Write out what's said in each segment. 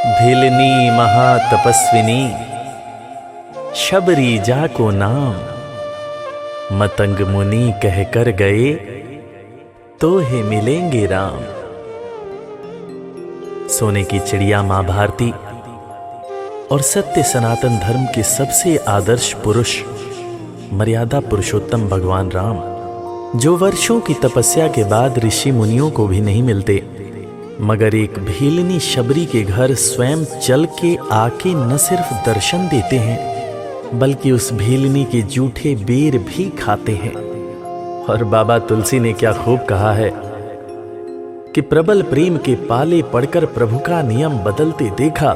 भिलनी महातपस्विनी शबरी जा को नाम, मतंग मुनि कह कर गए तो हे मिलेंगे राम। सोने की चिड़िया मां भारती और सत्य सनातन धर्म के सबसे आदर्श पुरुष मर्यादा पुरुषोत्तम भगवान राम, जो वर्षों की तपस्या के बाद ऋषि मुनियों को भी नहीं मिलते, मगर एक भीलनी शबरी के घर स्वयं चल के आके न सिर्फ दर्शन देते हैं बल्कि उस भीलनी के जूठे बेर भी खाते हैं। और बाबा तुलसी ने क्या खूब कहा है कि प्रबल प्रेम के पाले पड़कर प्रभु का नियम बदलते देखा,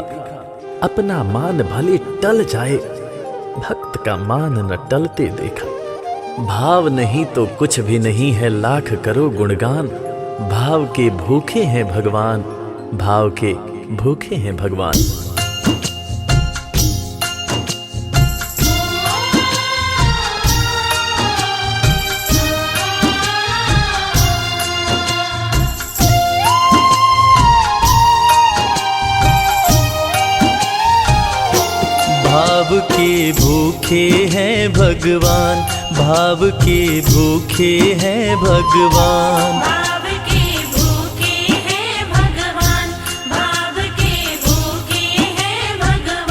अपना मान भले टल जाए भक्त का मान न टलते देखा। भाव नहीं तो कुछ भी नहीं है, लाख करो गुणगान, भाव के भूखे हैं भगवान, भाव के भूखे हैं भगवान। भाव के भूखे हैं भगवान, भाव के भूखे हैं भगवान, भाव के भूखे हैं भगवान, भाव के भूखे हैं भगवान।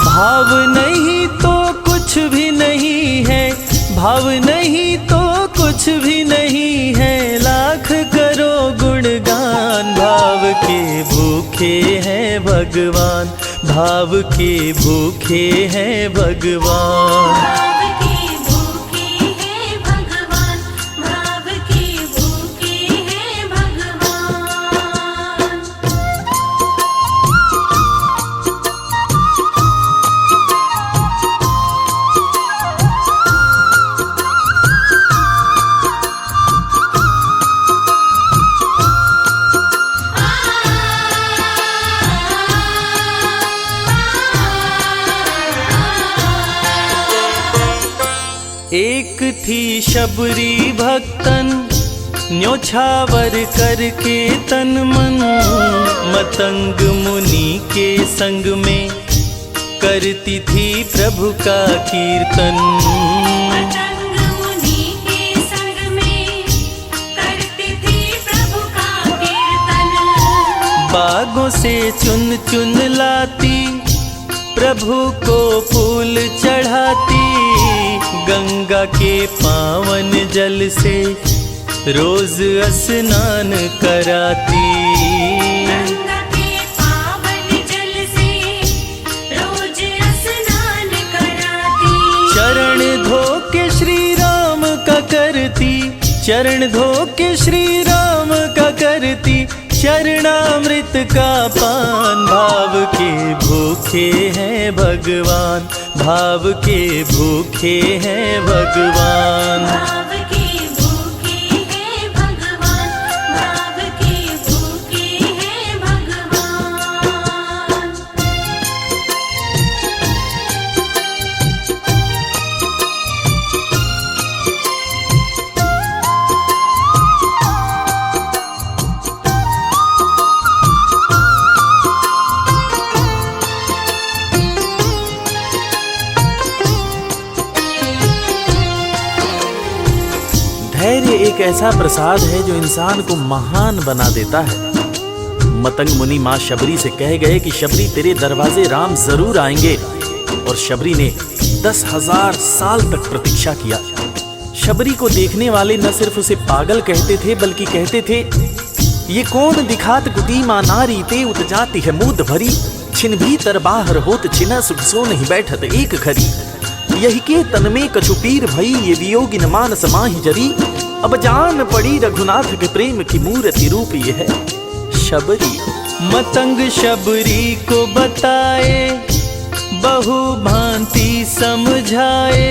भाव नहीं तो कुछ भी नहीं है, भाव नहीं तो कुछ भी नहीं है, लाख करो गुणगान। भाव के भूखे हैं भगवान, भाव के भूखे हैं भगवान। भाव के भूखे हैं भगवान, भाव के भूखे हैं भगवान। एक थी शबरी भक्तन, न्योछावर करके तन मन, मतंग मुनि के संग में करती थी प्रभु का कीर्तन। मतंग मुनि के संग में करती थी प्रभु का कीर्तन। बागों से चुन चुन लाती, प्रभु को फूल चढ़ाती, गंगा के पावन जल से रोज स्नान कराती। गंगा के पावन जल से रोज स्नान कराती। चरण धो के श्री राम का करती, चरण धो के श्री राम का करती, चरणामृत का पान। भाव के भूखे हैं भगवान, भाव के भूखे हैं भगवान। भाव के भूखे हैं भगवान, भाव के भूखे हैं भगवान। धैर्य एक ऐसा प्रसाद है जो इंसान को महान बना देता है। मतंग मुनि मां शबरी से कह गए कि शबरी तेरे दरवाजे राम जरूर आएंगे, और शबरी ने 10,000 साल तक प्रतीक्षा किया। शबरी को देखने वाले न सिर्फ उसे पागल कहते थे बल्कि कहते थे, ये कौन दिखात कुटी मां नारी ते उतजाती है मूद भरी, छिन भीतर बाहर होत छिना सुख सो नहीं बैठत एक घड़ी, यही के तन में कछुपीर भई ये वियोगिन मानस माहि जरी, अब जान पड़ी रघुनाथ के प्रेम की मूर्ति रूप ये है शबरी। मतंग शबरी को बताए, बहु भांति समझाए,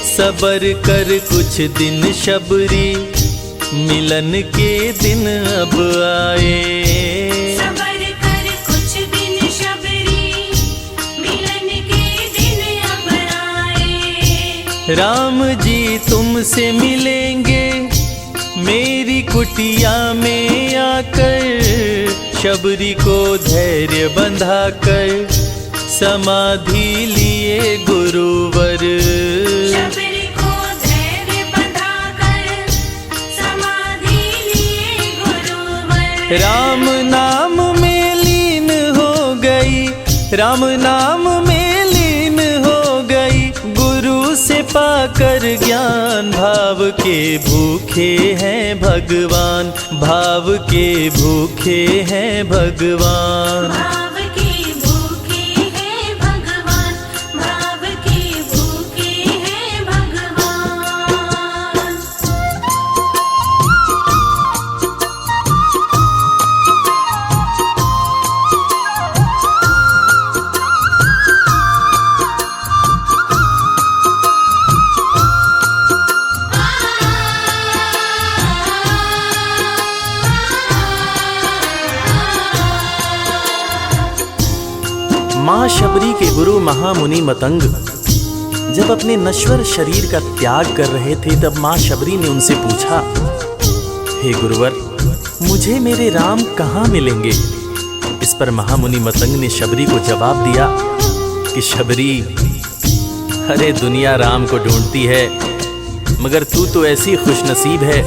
सबर कर कुछ दिन शबरी, मिलन के दिन अब आए। सबर कर कुछ दिन शबरी, मिलन के दिन अब आए। राम जी तुमसे मिलेंगे, मेरी कुटिया में आकर शबरी को धैर्य बंधाकर समाधि लिए गुरुवर। शबरी को धैर्य बंधाकर समाधि लिए गुरुवर। राम नाम में लीन हो गई, राम नाम में लीन हो गई, गुरु से पाकर ज्ञान। भाव के भूखे हैं भगवान, भाव के भूखे हैं भगवान। भाव के भूखे हैं भगवान, भाव के भूखे हैं भगवान। माँ शबरी के गुरु महामुनि मतंग जब अपने नश्वर शरीर का त्याग कर रहे थे, तब माँ शबरी ने उनसे पूछा, हे गुरुवर, मुझे मेरे राम कहाँ मिलेंगे? इस पर महामुनि मतंग ने शबरी को जवाब दिया कि शबरी, अरे दुनिया राम को ढूंढती है, मगर तू तो ऐसी खुशनसीब है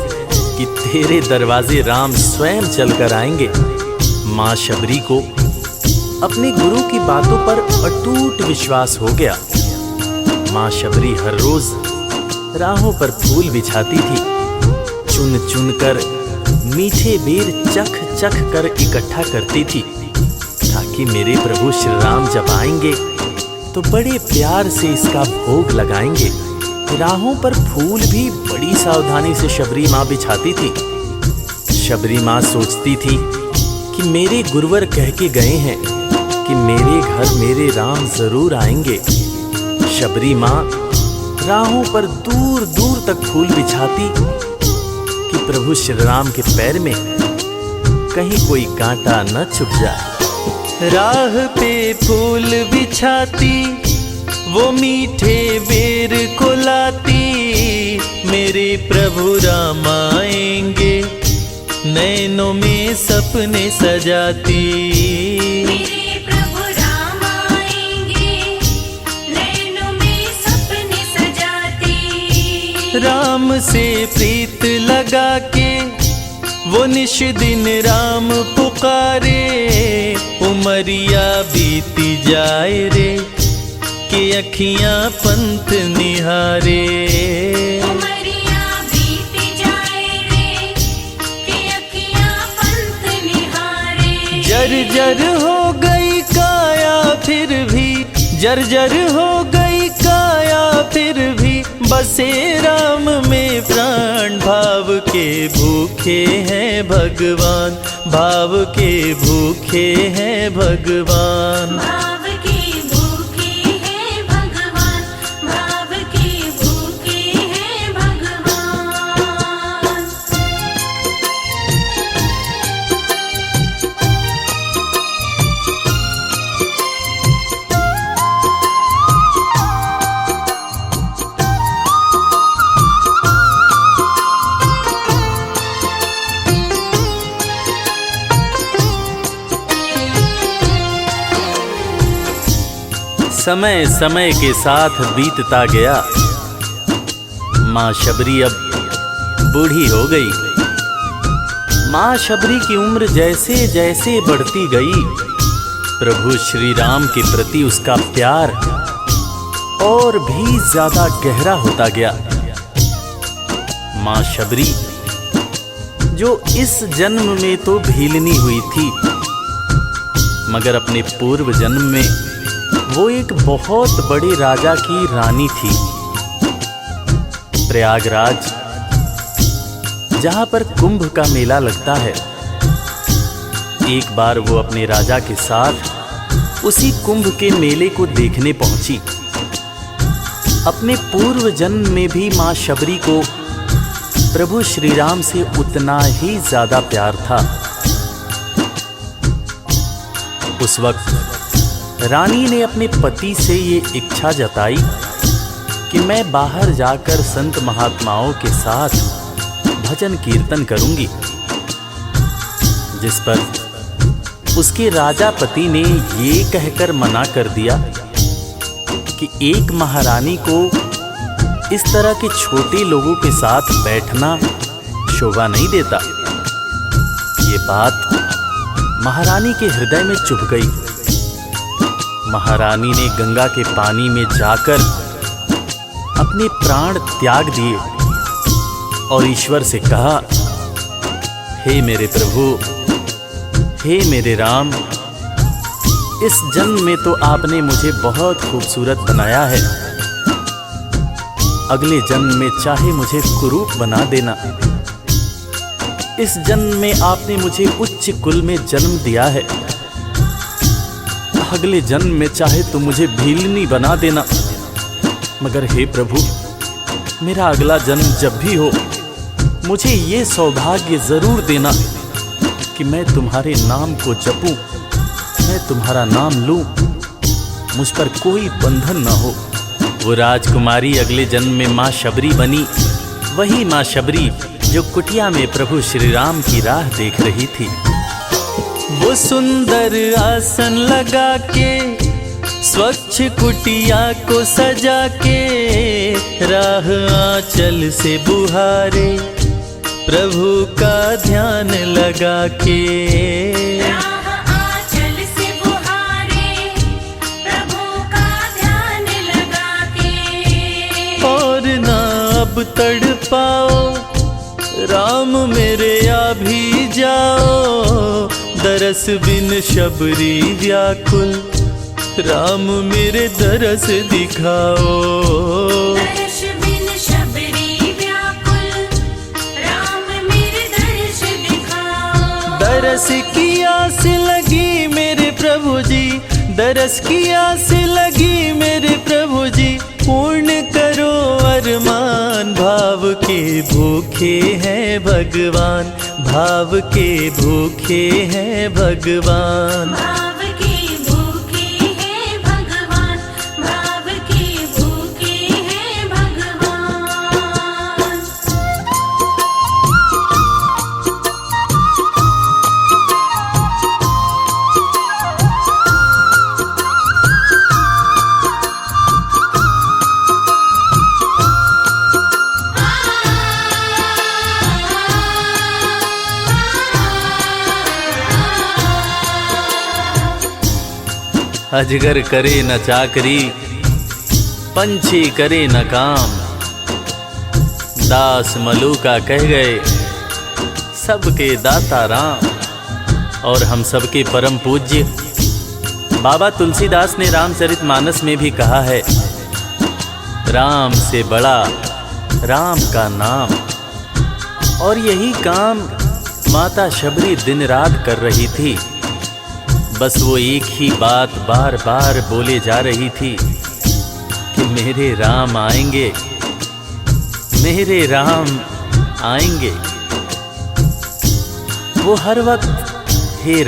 कि तेरे दरवाजे राम स्वयं चलकर आएंगे। माँ शबरी को अपने गुरु की बातों पर अटूट विश्वास हो गया। माँ शबरी हर रोज राहों पर फूल बिछाती थी, चुन चुन कर मीठे बेर चख चख कर इकट्ठा करती थी, ताकि मेरे प्रभु श्री राम जब आएंगे तो बड़े प्यार से इसका भोग लगाएंगे। राहों पर फूल भी बड़ी सावधानी से शबरी माँ बिछाती थी। शबरी माँ सोचती थी कि मेरे गुरुवर कह के गए हैं कि मेरे घर मेरे राम जरूर आएंगे। शबरी माँ राहों पर दूर दूर तक फूल बिछाती कि प्रभु श्री राम के पैर में कहीं कोई कांटा न चुभ जाए। राह पे फूल बिछाती, वो मीठे बेर को लाती, मेरे प्रभु राम आएंगे, नैनों में सपने सजाती। मेरे प्रभु राम आएंगे, नैनों में सपने सजाती। राम से प्रीत लगा के वो निश दिन राम पुकारे, उमरिया बीती जाए रे कि अखियां पंथ निहारे। उमरिया बीती जाए रे कि अखियां पंथ निहारे। जर्जर हो गई काया फिर भी, जर्जर हो गई काया फिर भी, बसे राम में प्राण। भाव के भूखे हैं भगवान, भाव के भूखे हैं भगवान। भाव के भूखे हैं भगवान, भाव के भूखे हैं भगवान। समय समय के साथ बीतता गया। माँ शबरी अब बूढ़ी हो गई। माँ शबरी की उम्र जैसे जैसे बढ़ती गई, प्रभु श्री राम के प्रति उसका प्यार और भी ज्यादा गहरा होता गया। माँ शबरी जो इस जन्म में तो भीलनी हुई थी, मगर अपने पूर्व जन्म में वो एक बहुत बड़े राजा की रानी थी। प्रयागराज, जहां पर कुंभ का मेला लगता है, एक बार वो अपने राजा के साथ उसी कुंभ के मेले को देखने पहुंची। अपने पूर्व जन्म में भी मां शबरी को प्रभु श्री राम से उतना ही ज्यादा प्यार था। उस वक्त रानी ने अपने पति से ये इच्छा जताई कि मैं बाहर जाकर संत महात्माओं के साथ भजन कीर्तन करूंगी, जिस पर उसके राजा पति ने ये कहकर मना कर दिया कि एक महारानी को इस तरह के छोटे लोगों के साथ बैठना शोभा नहीं देता। ये बात महारानी के हृदय में चुभ गई। महारानी ने गंगा के पानी में जाकर अपने प्राण त्याग दिए और ईश्वर से कहा, हे मेरे प्रभु, हे मेरे राम, इस जन्म में तो आपने मुझे बहुत खूबसूरत बनाया है, अगले जन्म में चाहे मुझे कुरूप बना देना। इस जन्म में आपने मुझे उच्च कुल में जन्म दिया है, अगले जन्म में चाहे तो मुझे भीलनी बना देना। मगर हे प्रभु, मेरा अगला जन्म जब भी हो, मुझे ये सौभाग्य जरूर देना कि मैं तुम्हारे नाम को जपूं, मैं तुम्हारा नाम लूं, मुझ पर कोई बंधन न हो। वो राजकुमारी अगले जन्म में माँ शबरी बनी, वही माँ शबरी जो कुटिया में प्रभु श्री राम की राह देख रही थी। वो सुंदर आसन लगा के, स्वच्छ कुटिया को सजा के, राह आंचल से बुहारे, प्रभु का ध्यान लगा के। राह आंचल से बुहारे, प्रभु का ध्यान लगा के। और ना अब तड़पाओ राम मेरे, आ भी जाओ, दरस बिन शबरी व्याकुल, राम मेरे दरस दिखाओ। दर्श बिन शबरी व्याकुल, राम मेरे दर्श दिखाओ। दरस की आस लगी मेरे प्रभु जी, दरस की आस लगी मेरे प्रभु जी, पूर्ण करो अरमान। भाव के भूखे हैं भगवान, भाव के भूखे हैं भगवान। भाव के भूखे हैं भगवान, भाव के भूखे हैं भगवान। अजगर करे न चाकरी, पंछी करे न काम, दास मलूका कह गए सबके दाता राम। और हम सबके परम पूज्य बाबा तुलसीदास ने रामचरितमानस में भी कहा है, राम से बड़ा राम का नाम। और यही काम माता शबरी दिन रात कर रही थी। बस वो एक ही बात बार बार बोले जा रही थी कि मेरे राम आएंगे, मेरे राम आएंगे। वो हर वक्त हे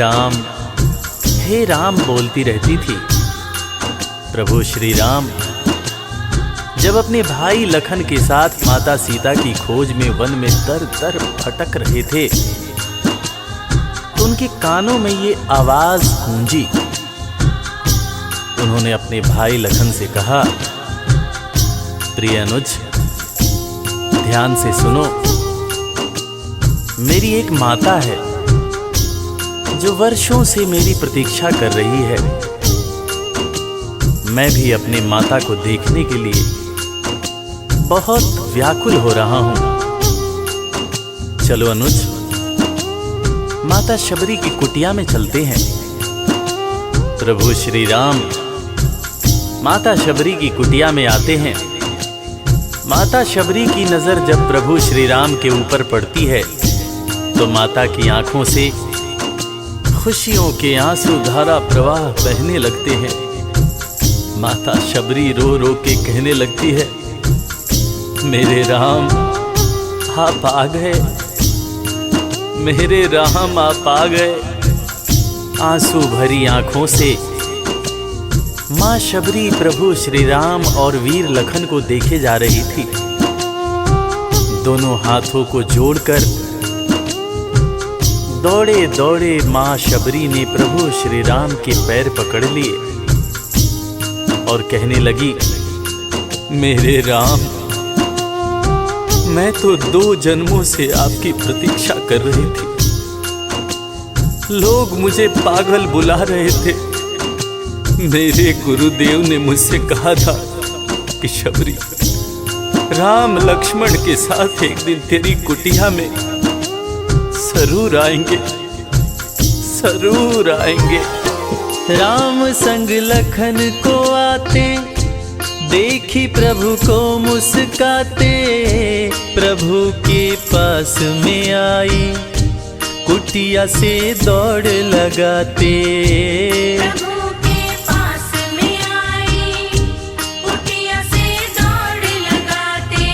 राम बोलती रहती थी। प्रभु श्री राम जब अपने भाई लखन के साथ माता सीता की खोज में वन में दर दर भटक रहे थे, तो उनके कानों में ये आवाज गूंजी। उन्होंने अपने भाई लखन से कहा, प्रिय अनुज, ध्यान से सुनो। मेरी एक माता है जो वर्षों से मेरी प्रतीक्षा कर रही है। मैं भी अपने माता को देखने के लिए बहुत व्याकुल हो रहा हूं। चलो अनुज, माता शबरी की कुटिया में चलते हैं। प्रभु श्री राम माता शबरी की कुटिया में आते हैं। माता शबरी की नजर जब प्रभु श्री राम के ऊपर पड़ती है तो माता की आंखों से खुशियों के आंसू धारा प्रवाह बहने लगते हैं। माता शबरी रो रो के कहने लगती है, मेरे राम आप आ गए, मेरे राम आप आ गए। आंसू भरी आंखों से माँ शबरी प्रभु श्री राम और वीर लखन को देखे जा रही थी। दोनों हाथों को जोड़कर दौड़े दौड़े माँ शबरी ने प्रभु श्री राम के पैर पकड़ लिए और कहने लगी, मेरे राम, मैं तो 2 जन्मों से आपकी प्रतीक्षा कर रही थी। लोग मुझे पागल बुला रहे थे। मेरे गुरुदेव ने मुझसे कहा था कि शबरी, राम लक्ष्मण के साथ एक दिन तेरी कुटिया में जरूर आएंगे, जरूर आएंगे। राम संग लखन को आते, देखी प्रभु को मुस्काते, प्रभु के पास में आई, कुटिया से दौड़ लगाते। प्रभु के पास में आई, कुटिया से दौड़ लगाते।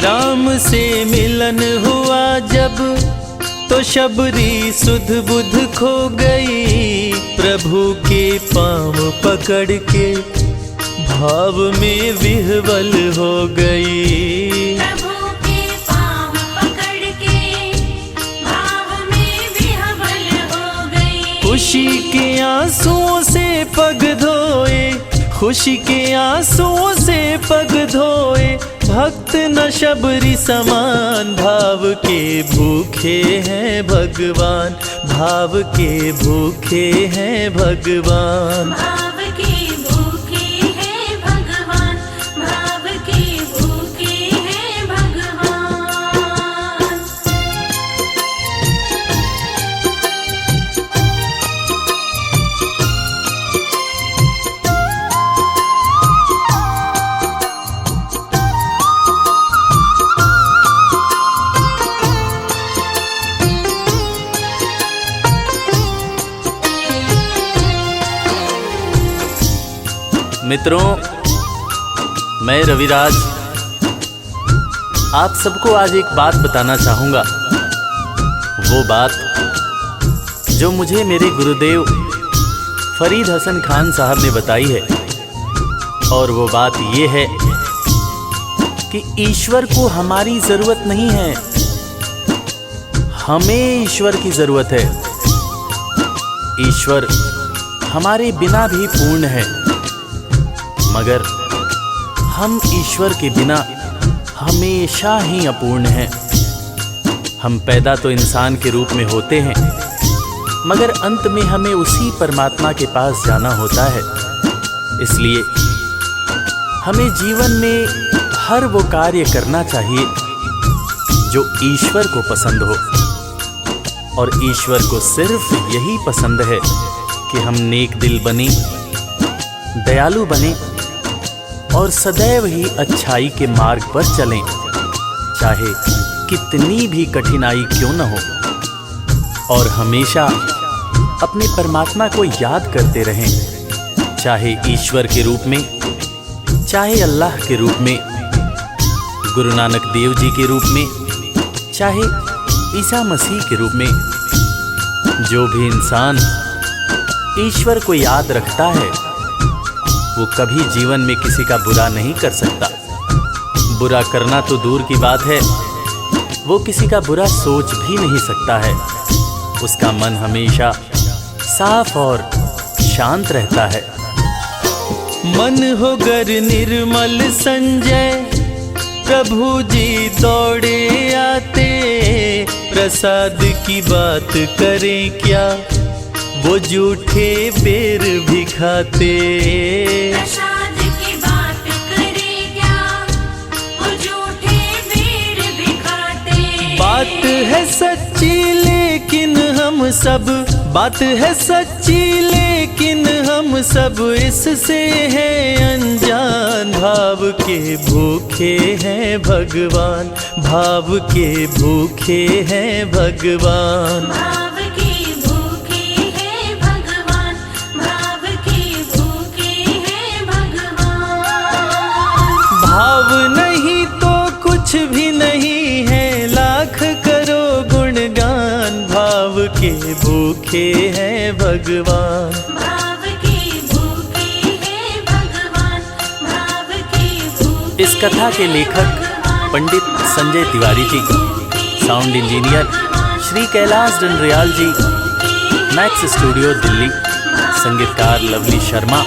राम से मिलन हुआ जब, तो शबरी सुध बुध खो गई, प्रभु के पाँव पकड़ के भाव में विह्वल हो गई। प्रभु के पाँव पकड़ के भाव में विह्वल हो गई। खुशी के आंसुओं से पग धोए, खुशी के आंसुओं से पग धोए, भक्त न शबरी समान, भाव के भूखे हैं भगवान, भाव के भूखे हैं भगवान। भाव के भूखे हैं भगवान, भाव के भूखे हैं भगवान। मित्रों, मैं रविराज आप सबको आज एक बात बताना चाहूँगा। वो बात जो मुझे मेरे गुरुदेव फरीद हसन खान साहब ने बताई है। और वो बात ये है कि ईश्वर को हमारी ज़रूरत नहीं है, हमें ईश्वर की ज़रूरत है। ईश्वर हमारे बिना भी पूर्ण है, मगर हम ईश्वर के बिना हमेशा ही अपूर्ण हैं। हम पैदा तो इंसान के रूप में होते हैं, मगर अंत में हमें उसी परमात्मा के पास जाना होता है। इसलिए हमें जीवन में हर वो कार्य करना चाहिए जो ईश्वर को पसंद हो। और ईश्वर को सिर्फ यही पसंद है कि हम नेक दिल बने, दयालु बने और सदैव ही अच्छाई के मार्ग पर चलें, चाहे कितनी भी कठिनाई क्यों न हो। और हमेशा अपने परमात्मा को याद करते रहें, चाहे ईश्वर के रूप में, चाहे अल्लाह के रूप में, गुरु नानक देव जी के रूप में, चाहे ईसा मसीह के रूप में। जो भी इंसान ईश्वर को याद रखता है वो कभी जीवन में किसी का बुरा नहीं कर सकता। बुरा करना तो दूर की बात है, वो किसी का बुरा सोच भी नहीं सकता है। उसका मन हमेशा साफ और शांत रहता है। मन हो गर निर्मल संजय, प्रभु जी दौड़े आते, प्रसाद की बात करें क्या, वो जूठे बेर भी खाते। प्रसाद की बात करें क्या, वो झूठे बेर भी खाते। बात है सच्ची लेकिन हम सब, बात है सच्ची लेकिन हम सब इससे हैं अनजान। भाव के भूखे हैं भगवान, भाव के भूखे हैं भगवान। भाव के भूखे हैं भगवान, भाव के भूखे हैं भगवान। भाव नहीं तो कुछ भी नहीं है, लाख करो गुणगान। भाव के भूखे हैं भगवान। भाव के भूखे हैं भगवान, भाव के भूखे। इस कथा के लेखक पंडित संजय तिवारी जी, साउंड इंजीनियर श्री कैलाश डंडरियाल जी, मैक्स स्टूडियो दिल्ली, संगीतकार लवली शर्मा।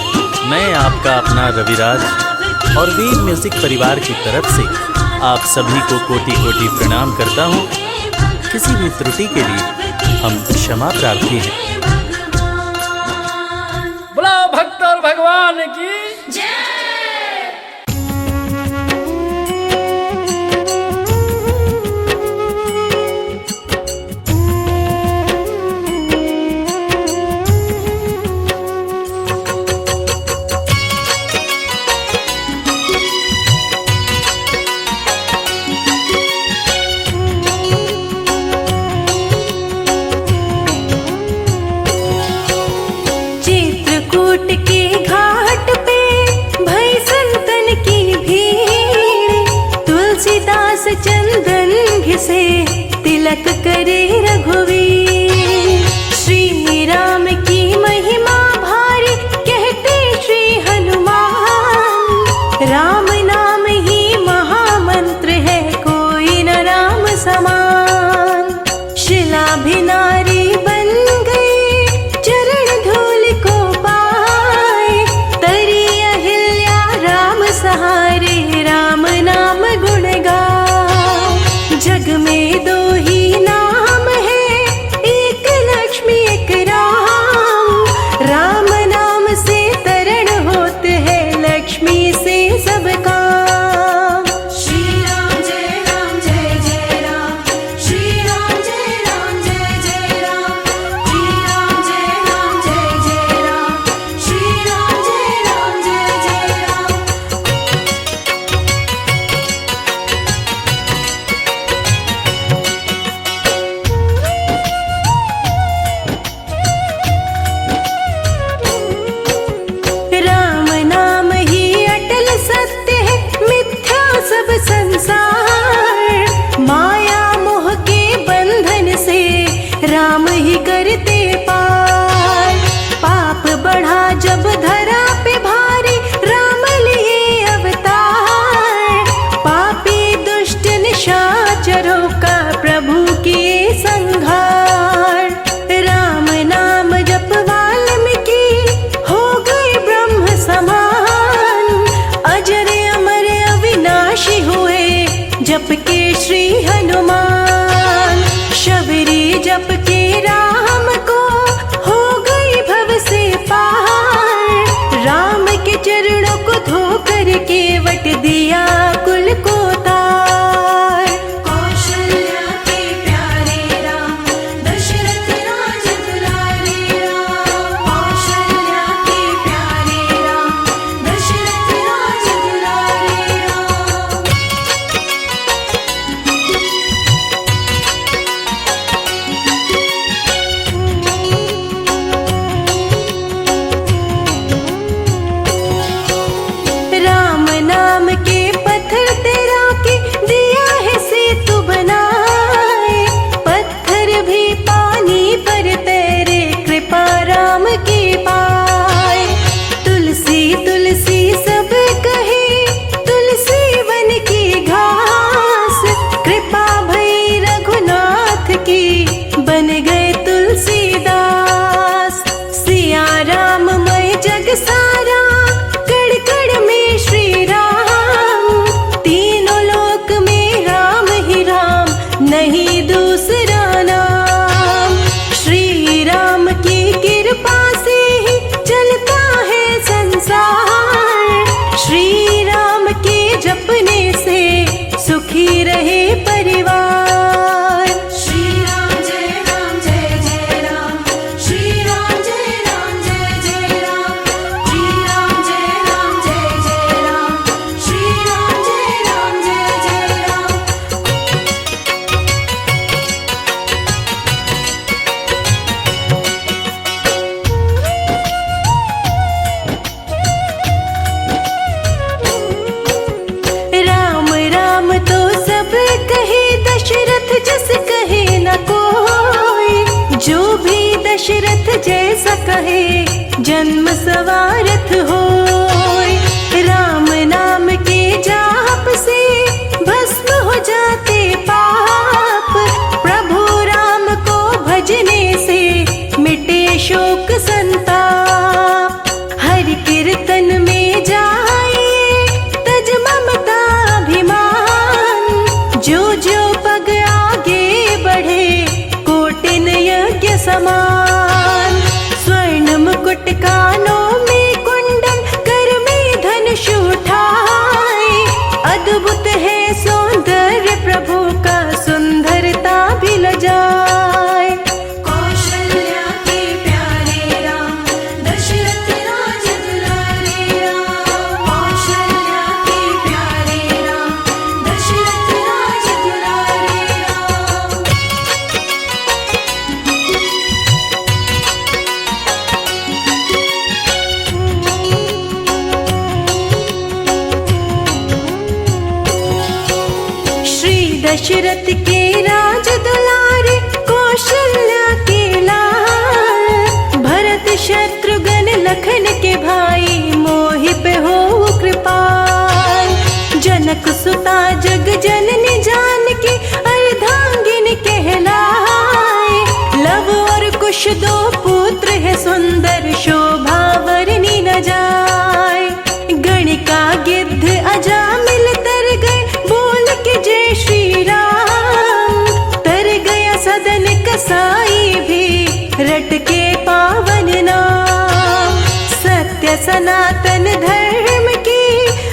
मैं आपका अपना रविराज और वीर म्यूजिक परिवार की तरफ से आप सभी को कोटि कोटि प्रणाम करता हूँ। किसी भी त्रुटि के लिए हम क्षमा प्रार्थी हैं। बोला भक्त और भगवान की चित्रकूट के घाट पे भई संतन की भीड़, तुलसीदास चंदन घिसे तिलक करे रघुवीर। श्री राम की महिमा भारी कहते श्री हनुमान, राम नाम ही महामंत्र है कोई न राम समान। शिला भी नारी बन गई चरण धूल को पाए, तरी अहिल्या राम सहारे राम नाम गुण गाए। जग में दो ही नाम है, एक लक्ष्मी एक राम, राम नाम से तरण होते हैं लक्ष्मी से सब काम। श्री राम जय जय राम, श्री राम जय राम, श्री राम जय राम जय जय राम, श्री राम जय राम जय जय राम। राम नाम ही अटल सत्य है, मिथ्या सब संसार। माया मोह के बंधन से राम ही करते पार। पाप बढ़ा जब धरा पे भारी, राम लिए अवतार। पापी दुष्ट निशाचरों का प्रभु किए संहार। राम नाम जप वाल्मीकि हो गए ब्रह्म समान, अजर अमर अविनाशी हुए जप के श्री हनुमान। शबरी जप के राम को हो गई भव से पार, राम के चरणों को धो कर केवट दिया कुल को तार। कौशल्या के प्यारे राम, दशरथ राज दुलारे राम। कौशल्या के प्यारे राम, दशरथ राज दुलारे राम। राम नाम के पत्थर तेरा के दिया है सेतु बनाए, पत्थर भी पानी पर तेरे कृपा राम की पाए। तुलसी तुलसी सब कहे, तुलसी वन की घास, कृपा भई रघुनाथ की बन गए तुलसीदास। सिया राम मय जग सारा, कण कण में श्री राम। तीनों लोक में राम ही राम, नहीं दूसरा नाम। श्री राम की कृपा से ही चलता है संसार, श्री राम के जपने से सुखी रहे परिवार। श्री राम जय जय राम, श्री राम जय राम जय जय राम, श्री राम जय राम जय जय राम, श्री राम जय राम जय जय राम। राम राम तो सब कहे, दशरथ जस कहे न कोई। जो भी दशरथ जैसा कहे, जन्म सवारथ होय। राम नाम के जाप से भस्म हो जाते पाप, प्रभु राम समान। स्वर्ण मुकुट कानों में कुंडल, कर में धनुष उठाए। अद्भुत है सौंदर्य प्रभु का, सुंदरता भी लजाए। कौशल्या के प्यारे राम, दशरथ राज दुलारे राम। कौशल्या के प्यारे राम, दशरथ राज दुलारे राम। श्री दशरथ के राज दुलारे, कौशल्या के लाल। भरत शत्रुघ्न लखन के भाई, मोहि पे हो कृपाल। जनक सुता जग जननी जानकी, अर्धांगिनी कहलाए। लव और कुश दो पुत्र है सुंदर, शोभा वर्णि न जाए। गणिका गिद्ध अजामिल तर गए, बोल के जय श्री राम। तर गया सदन कसाई भी, रट के पावन नाम। सत्य सनातन धर्म की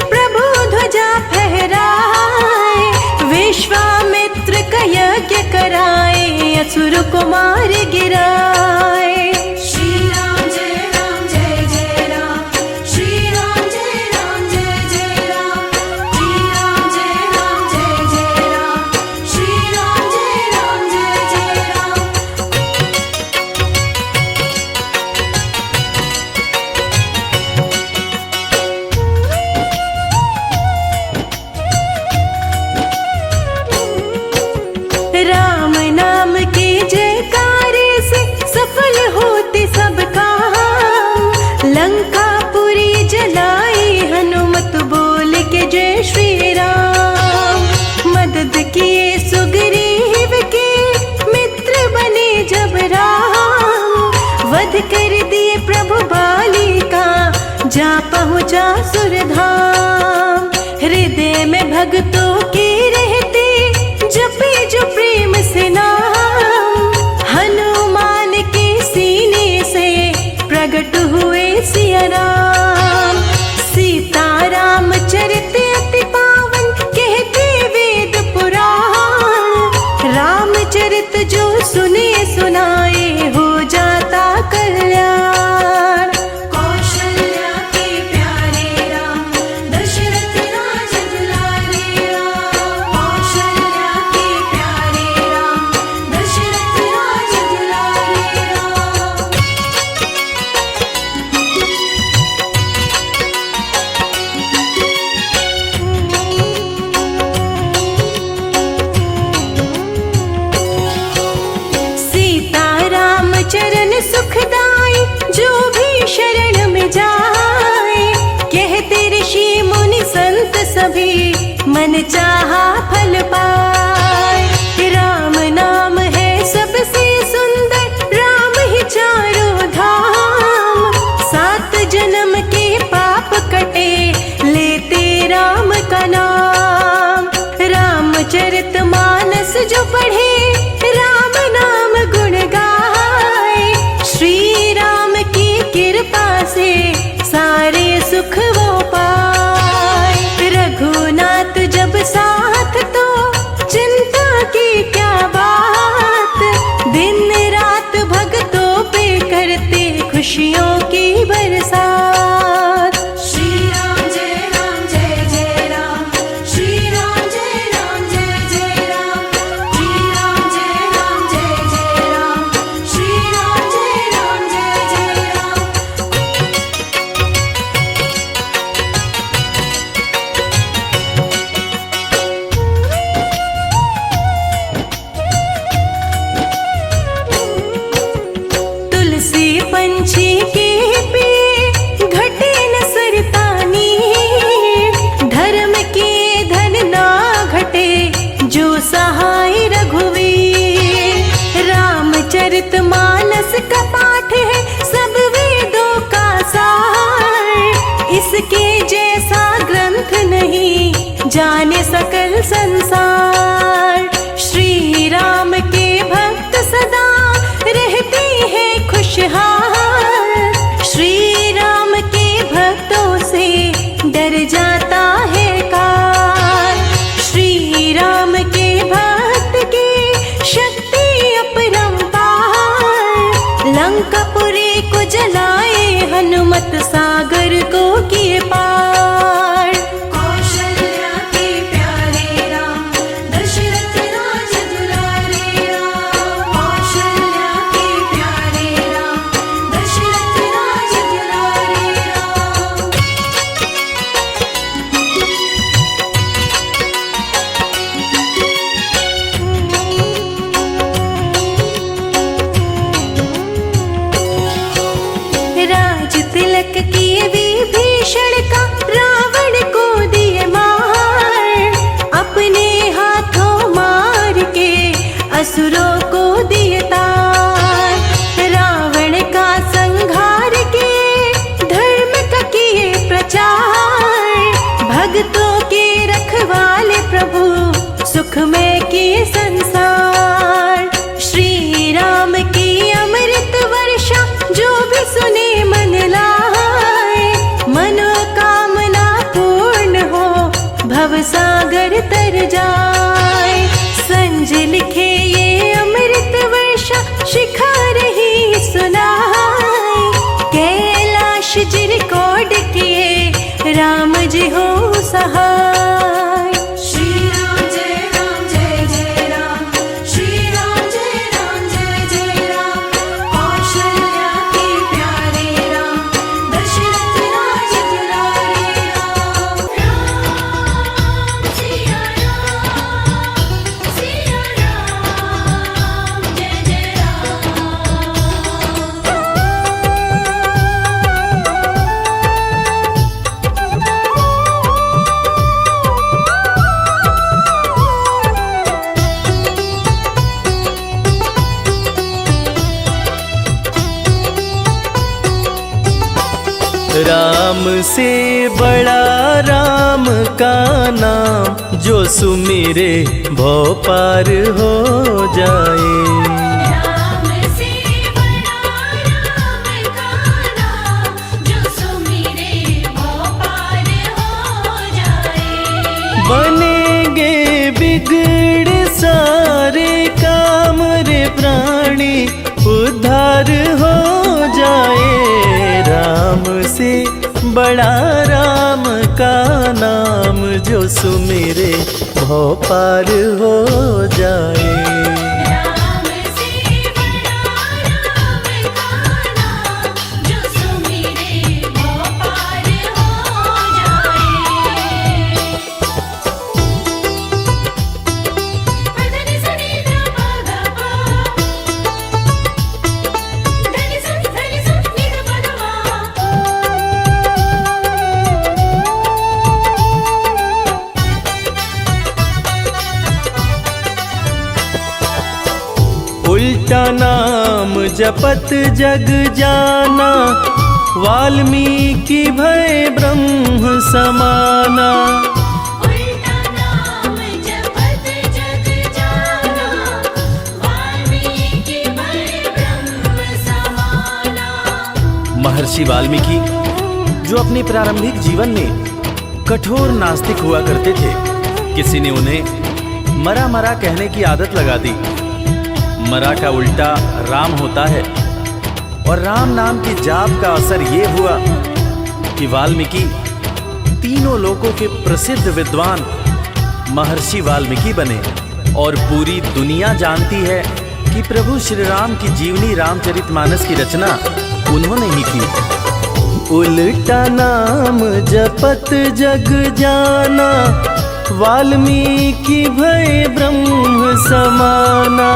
प्रभु ध्वजा फहराए। विश्वामित्र का यज्ञ कराए, असुर को मार गिराए। श्री राम जय राम जय जय राम। श्री राम जय राम जय जय राम। श्री राम जय राम जय जय राम। श्री राम जय राम जय जय राम। राम नाम के जयकारे से, सफल होते सब काम। लंकापुरी जलाई हनुमत, बोल के जय श्री राम। मदद किए सुग्रीव के, मित्र बने जब राम। वध कर दिए प्रभु बाली का, जा पहुँचा सुरधाम। हृदय में भक्तों के रहते, जपे जो प्रेम से नाम। हनुमान के सीने से प्रकट हुए सिया राम। सीता राम चरित अति पावन, कहते वेद पुराण। रामचरित जो सुने सुनाए, हो जाता कल्याण। कौशल्या के प्यारे राम, दशरथ राज दुलारे राम। कौशल्या के प्यारे राम, दशरथ राज दुलारे राम। सीता राम चरण सुखदाई, जो भी शरण में जाए। कहते ऋषि मुनि संत सभी, मन चाहा फल पाए। राम नाम है सबसे सुंदर, राम ही चारों धाम। 7 जन्म के पाप कटे, लेते राम का नाम। रामचरित मानस जो पढ़े, राम नाम गुण गाए। श्री राम की कृपा से, सारे सुख वो पाए। रघुनाथ जब साथ, तो चिंता की क्या बात। दिन रात भक्तों पे करते, खुशियों की बरसात। श्री राम जय राम जय जय राम। श्री राम जय राम जय जय राम। श्री राम जय राम जय जय राम। श्री राम जय राम जय जय राम। तुलसी पंछी के पे, घटे न सरतानी। धर्म के धन ना घटे, जो सहाय रघुवीर। रामचरित मानस का पाठ है, सब वेदों का सार। इसके जैसा ग्रंथ नहीं, जाने सकल संसार। श्री राम के भक्त सदा रहते खुशहाल। श्री राम के भक्तों से डर जाता है काल। श्री राम के भक्त की शक्ति अपरंपार। लंकापुरी को जलाए हनुमत, सागर को किए पार। कौशल्या के प्यारे राम, दशरथ राज दुलारे राम। कौशल्या के प्यारे राम, दशरथ राज दुलारे राम। राज तिलक किए विभीषण का, रावण को दिए मार। अपने हाथों मार के असुरों को दिए तार। रावण का संहार के, धर्म का किए प्रचार। भक्तों के रखवाले प्रभु, सुख में किए संसार। श्री राम की अमृत वर्षा, जो भी सुने मन लाए। मनोकामना पूर्ण हो, भव सागर तर जाए। संजय लिखे ये अमृत वर्षा, शिखा रही सुनाए। कैलाश जी रिकॉर्ड किए, राम जी हो सहाय। श्री राम जय राम, जय जय राम। श्री राम जय राम, जय जय राम। कौशल्या के प्यारे राम, दशरथ राज दुलारे राम। राम सिया राम, सिया राम, जय जय राम। राम से बड़ा राम का नाम, जो सुमिरे भव पार हो जाए। राम से बड़ा राम का नाम, जो सुमिरे भव पार हो जाए। बनेंगे बिगड़ सारे काम रे प्राणी, उद्धार हो जाए। राम से बड़ा राम का नाम, जो सुमिरे भव पार हो जाए। राम से बड़ा राम का नाम, जो सुमिरे भव पार हो जाए। धनि सनि ध प ध प, धनि सनि नि ध प ध मा। उल्टा नाम जपत जग जाना, वाल्मीकि भय ब्रह्म समाना। उल्टा नाम जपत जग जाना, वाल्मीकि भय ब्रह्म समाना। महर्षि वाल्मीकि जो अपने प्रारंभिक जीवन में कठोर नास्तिक हुआ करते थे, किसी ने उन्हें मरा मरा कहने की आदत लगा दी। मरा का उल्टा राम होता है, और राम नाम के जाप का असर ये हुआ कि वाल्मीकि तीनों लोकों के प्रसिद्ध विद्वान महर्षि वाल्मीकि बने। और पूरी दुनिया जानती है कि प्रभु श्री राम की जीवनी रामचरितमानस की रचना उन्होंने ही की। उल्टा नाम जपत जग जाना, वाल्मीकि भय ब्रह्म समाना।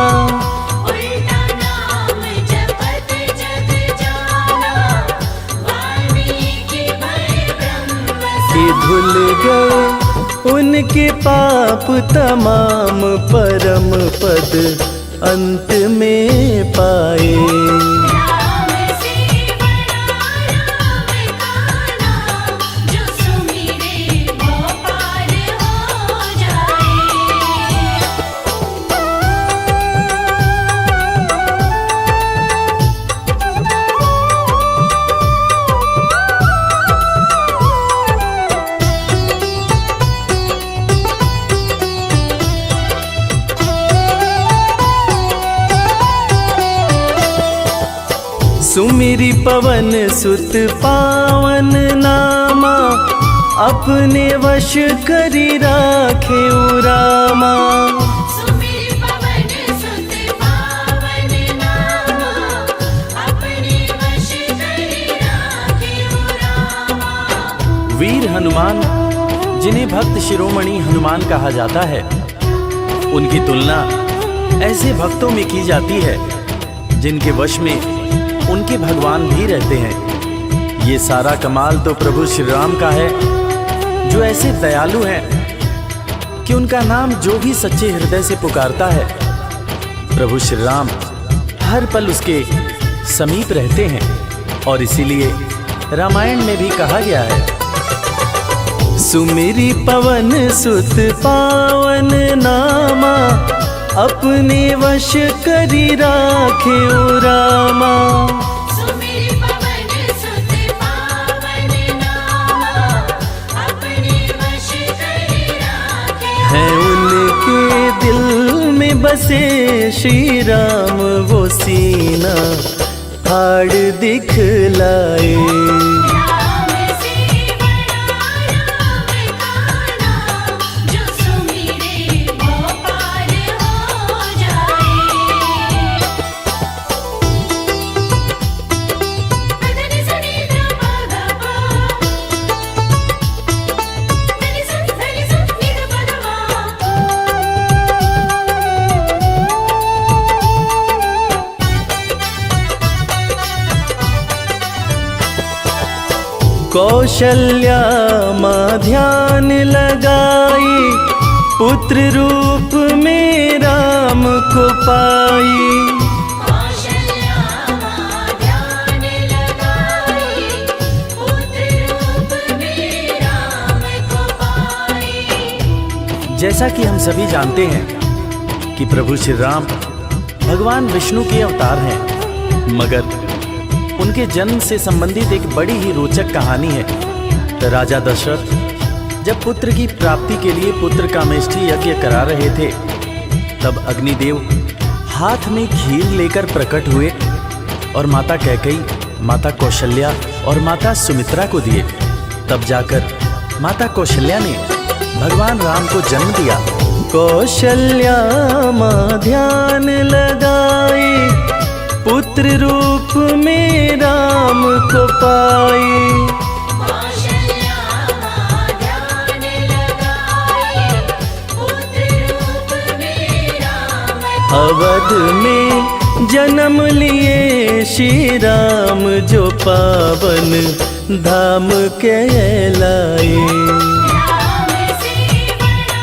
उल्टा नाम जपत जग जाना, वाल्मीकि भय ब्रह्म कि धुल गए उनके पाप तमाम, परम पद अंत में पाए। राम से बड़ा राम का नाम, जो सुमिरे भव पार हो जाए। सुमिरी पवन सुत पावन नामा, अपने वश करी राखे रामा। सुमिर पवन सुत पावन नामा, अपने वश करी राखे रामा। वीर हनुमान, जिन्हें भक्त शिरोमणि हनुमान कहा जाता है, उनकी तुलना ऐसे भक्तों में की जाती है जिनके वश में उनके भगवान भी रहते हैं। ये सारा कमाल तो प्रभु श्री राम का है, जो ऐसे दयालु हैं कि उनका नाम जो भी सच्चे हृदय से पुकारता है, प्रभु श्री राम हर पल उसके समीप रहते हैं। और इसीलिए रामायण में भी कहा गया है, सुमिरी पवन सुत पावन नामा, अपने वश करी राखे रामा। सुमिर पवन सुत पावन नामा, अपने वश करी राखे। है उनके दिल में बसे श्री राम, वो सीना फाड़ दिखलाए। राम से बड़ा राम का नाम, जो सुमिरे वो पार हो जाए। पदनि सनि ध प ग प, धनि स नि ध प ध मा। कौशल्या माँ ध्यान लगाई, पुत्र रूप में राम को पाई। कौशल्या माँ ध्यान लगाई, पुत्र रूप में राम को पाई। जैसा कि हम सभी जानते हैं कि प्रभु श्री राम भगवान विष्णु के अवतार हैं, मगर उनके जन्म से संबंधित एक बड़ी ही रोचक कहानी है। राजा दशरथ जब पुत्र की प्राप्ति के लिए पुत्र कामेष्ठी यज्ञ करा रहे थे, तब अग्निदेव हाथ में खीर लेकर प्रकट हुए और माता कैकेयी, माता कौशल्या और माता सुमित्रा को दिए। तब जाकर माता कौशल्या ने भगवान राम को जन्म दिया। कौशल्या माँ ध्यान लगाई, पुत्र रूप में राम को पाई। कौशल्या माँ ध्यान लगाई, पुत्र रूप में राम को अवध में जन्म लिए श्री राम, जो पावन धाम कहलाए। राम से बड़ा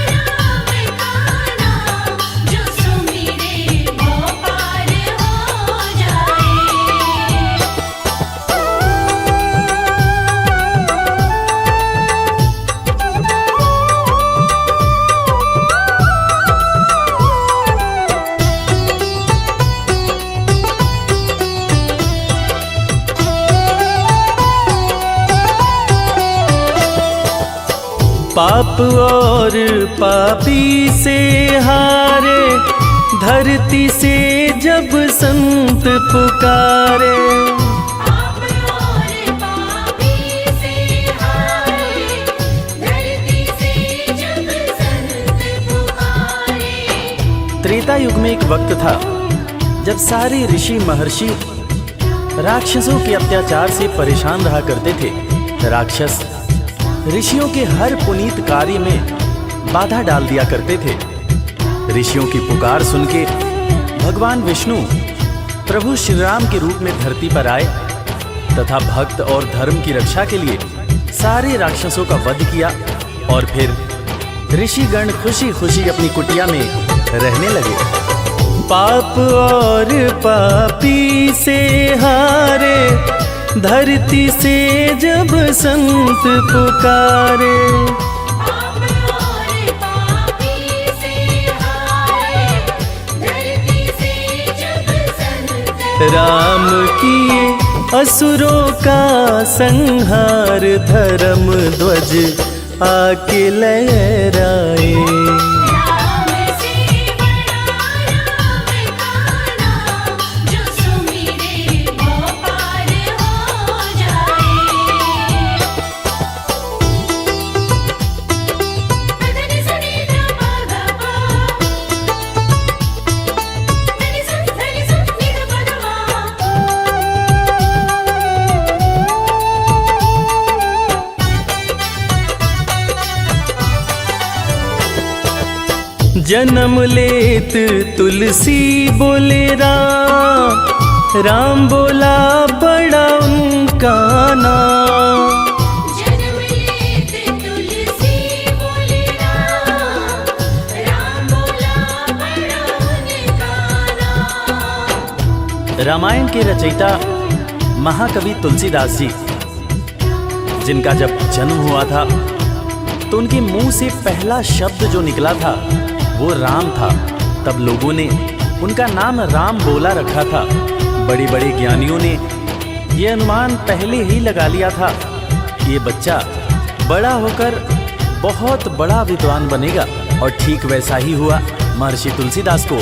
राम का नाम, जो सुमिरे वो पार हो जाए। पाप और पापी से हारे, धरती से जब संत पुकारे। पाप और पापी से हारे, धरती से जब संत पुकारे। त्रेता युग में एक वक्त था जब सारे ऋषि महर्षि राक्षसों के अत्याचार से परेशान रहा करते थे। राक्षस ऋषियों के हर पुनीत कार्य में बाधा डाल दिया करते थे। ऋषियों की पुकार सुन के भगवान विष्णु प्रभु श्री राम के रूप में धरती पर आए तथा भक्त और धर्म की रक्षा के लिए सारे राक्षसों का वध किया और फिर ऋषिगण खुशी खुशी अपनी कुटिया में रहने लगे। पाप और पापी से हारे, धरती से जब संत पुकारे। पाप और पापी से हारे, धरती से जब संत राम किए असुरों का संहार, धर्म ध्वज आके लहराए। राम से बड़ा राम का नाम, जो सुमिरे वो जन्म लेत तुलसी बोले राम, राम बोला पड़ा उनका नाम। जन्म लेत तुलसी बोले राम, राम बोला पड़ा उनका नाम। रामायण के रचयिता महाकवि तुलसीदास जी, जिनका जब जन्म हुआ था तो उनके मुंह से पहला शब्द जो निकला था वो राम था। तब लोगों ने उनका नाम राम बोला रखा था। बड़े बड़े ज्ञानियों ने ये अनुमान पहले ही लगा लिया था कि ये बच्चा बड़ा होकर बहुत बड़ा विद्वान बनेगा, और ठीक वैसा ही हुआ। महर्षि तुलसीदास को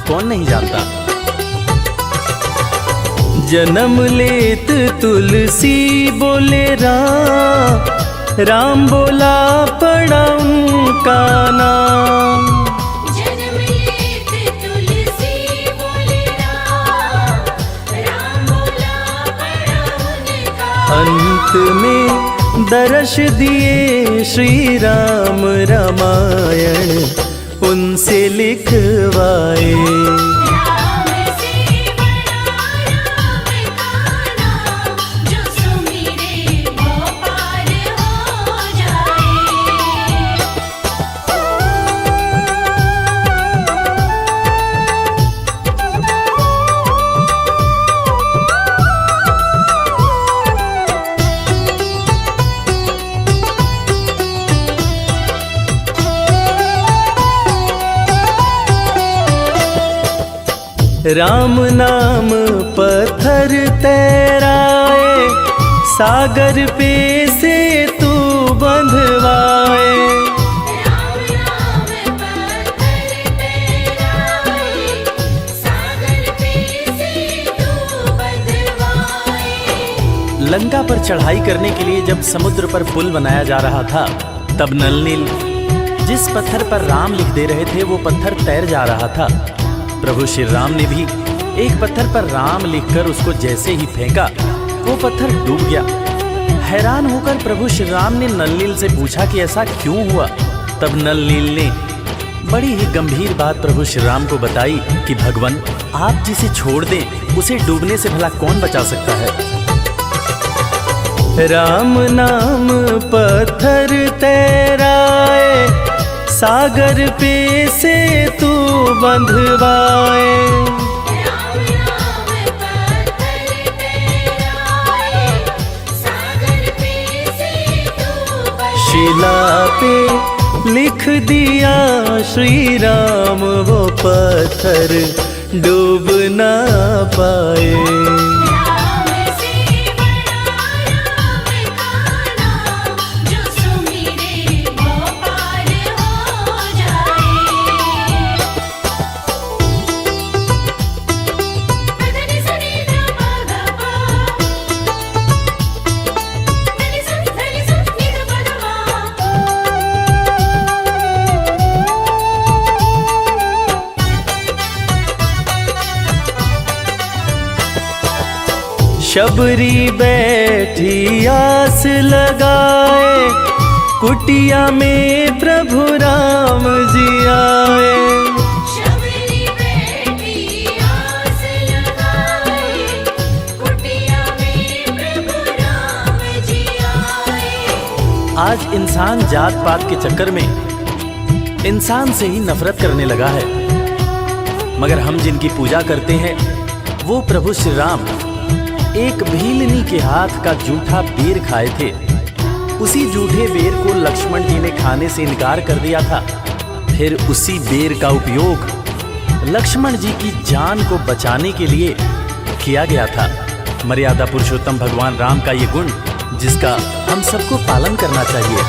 कौन नहीं जानता। जन्म लेत तुलसी बोले राम, राम बोला पड़ा उनका नाम। जन्म लेत तुलसी बोले राम, राम बोला पड़ा उनका। अंत में दर्श दिए श्री राम, रामायण उनसे लिखवाए। राम से बड़ा राम का नाम, जो सुमिरे वो पार हो जाए। राम नाम पत्थर तैराए, सागर पे से तू बंधवाए। राम नाम पत्थर तैराए, सागर पे से तू बंधवाए। लंका पर चढ़ाई करने के लिए जब समुद्र पर पुल बनाया जा रहा था, तब नल नील जिस पत्थर पर राम लिख दे रहे थे वो पत्थर तैर जा रहा था। प्रभु श्री राम ने भी एक पत्थर पर राम लिखकर उसको जैसे ही फेंका, वो पत्थर डूब गया। हैरान होकर प्रभु श्री राम ने नल नील से पूछा कि ऐसा क्यों हुआ। तब नल नील ने बड़ी ही गंभीर बात प्रभु श्री राम को बताई कि भगवान, आप जिसे छोड़ दें उसे डूबने से भला कौन बचा सकता है। राम नाम पत्थर तैराए, सागर पे से तू बंधवाए। राम नाम पत्थर तैराए, सागर पे से तू बंधवाए। शिला पे लिख दिया श्री राम, वो पत्थर डूब ना पाए। राम से बड़ा राम का नाम, जो सुमिरे वो पार हो जाए। धनि सनि ध प ध प, धनि सनि नि ध प ध मा। शबरी बैठी आस लगाए, कुटिया में प्रभु राम जी आए। शबरी बैठी आस लगाए, कुटिया में प्रभु राम जी आए। आज इंसान जात पात के चक्कर में इंसान से ही नफरत करने लगा है, मगर हम जिनकी पूजा करते हैं वो प्रभु श्री राम एक भीलनी के हाथ का जूठा बेर खाए थे। उसी जूठे बेर को लक्ष्मण जी ने खाने से इनकार कर दिया था। फिर उसी बेर का उपयोग लक्ष्मण जी की जान को बचाने के लिए किया गया था। मर्यादा पुरुषोत्तम भगवान राम का ये गुण जिसका हम सबको पालन करना चाहिए।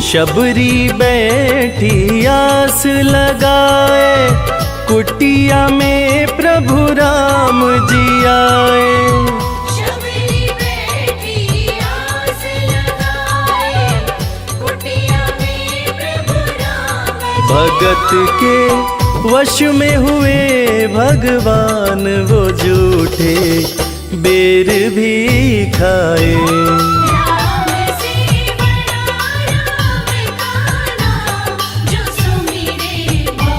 शबरी बैठी आस लगाए, कुटिया में प्रभु राम जी आए। शबरी बैठी आस लगाए, कुटिया में प्रभु राम जी आए। भगत के वश में हुए भगवान, वो जूठे बेर भी खाए। राम से बड़ा राम का नाम, जो सुमिरे वो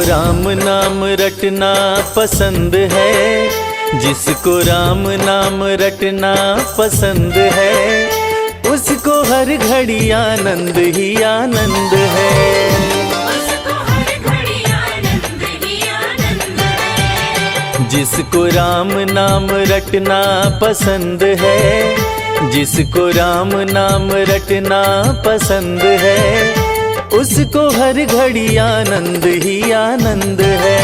राम नाम रटना पसंद है, जिसको राम नाम रटना पसंद है, उसको हर घड़ी आनंद ही आनंद है। जिसको राम नाम रटना पसंद है, जिसको राम नाम रटना पसंद है, उसको हर घड़ी आनंद ही आनंद है।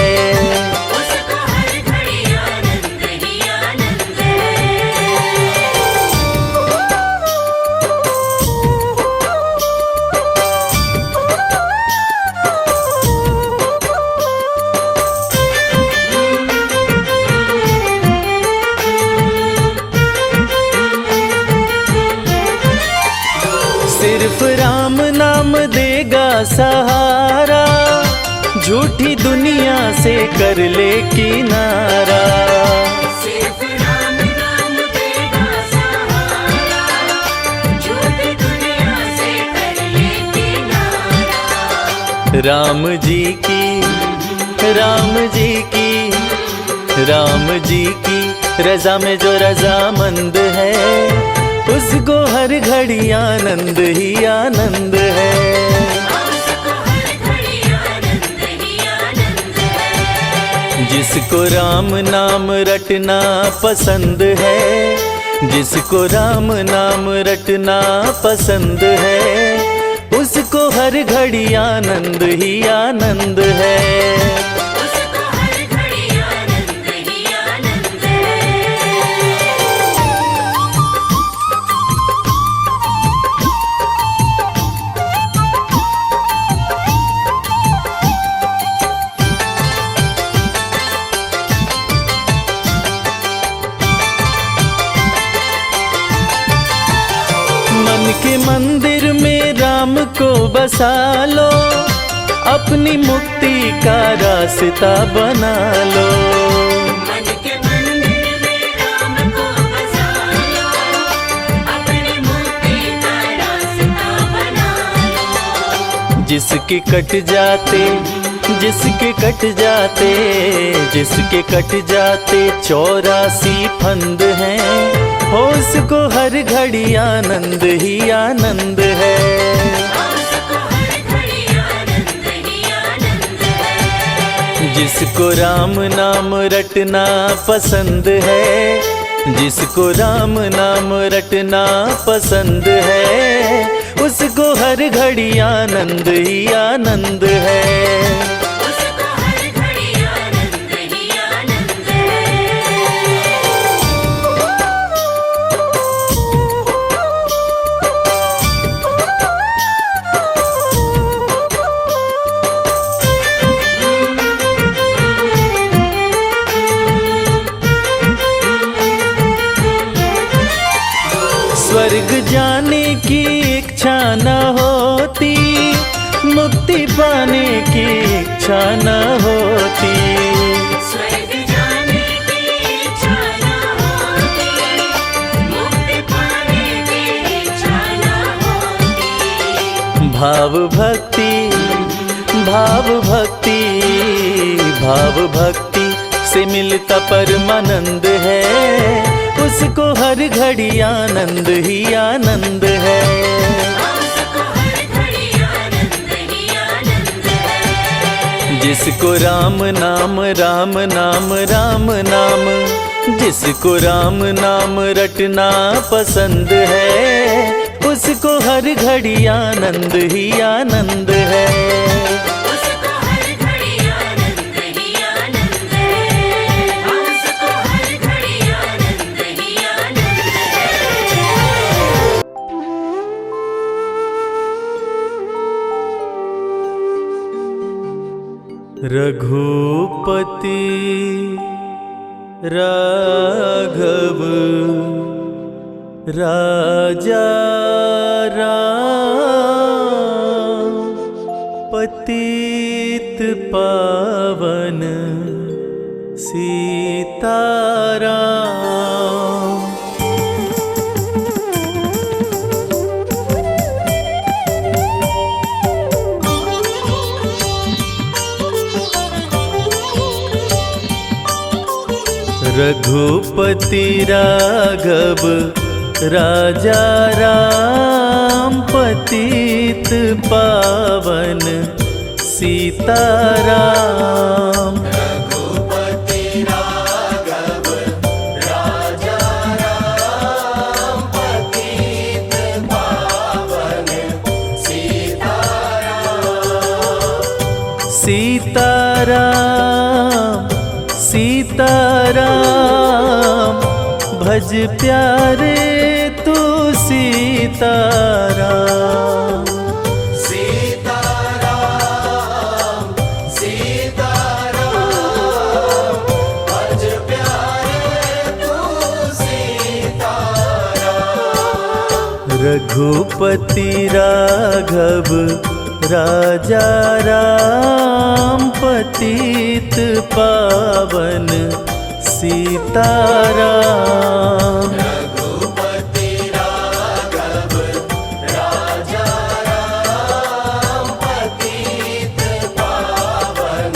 सिर्फ राम नाम देगा सहारा, झूठी दुनिया से कर ले किनारा। सिर्फ राम नाम देगा सहारा, झूठी दुनिया से कर ले किनारा। राम जी की, राम जी की, राम जी की रजा में जो रजामंद है, उसको हर घड़ी आनंद ही आनंद है। जिसको राम नाम रटना पसंद है, जिसको राम नाम रटना पसंद है, उसको हर घड़ी आनंद ही आनंद है। मन के मंदिर में राम को बसा लो, अपनी मुक्ति का रास्ता बना लो। मन के मंदिर में राम को बसा लो, अपनी मुक्ति का रास्ता बना लो। जिसके कट जाते, जिसके कट जाते, जिसके कट जाते 84 फंद हैं, हो उसको हर घड़ी आनंद ही आनंद है। जिसको राम नाम रटना पसंद है, जिसको राम नाम रटना पसंद है, उसको हर घड़ी आनंद ही आनंद है। स्वर्ग जाने की इच्छा न होती, मुक्ति पाने की इच्छा न होती। स्वर्ग जाने की इच्छा न होती, मुक्ति पाने की इच्छा न होती। भाव भक्ति, भाव भक्ति, भाव भक्ति से मिलता परमानंद है, उसको हर घड़ी आनंद ही आनंद है। जिसको राम नाम, राम नाम, राम नाम, जिसको राम नाम रटना पसंद है, उसको हर घड़ी आनंद ही आनंद है। रघुपति राघव राजा राम, पतित पावन सीताराम। रघुपति राघव राजा राम, पतित पावन सीताराम। रघुपति राघव राजा राम, पतित पावन सीताराम। सीताराम सीताराम, भज प्यारे तू सीताराम। सीताराम सीताराम, भज प्यारे तू सीताराम। रघुपति राघव राजा राम, पतित पावन सीताराम। रघुपति राघव राजा राम, पतित पावन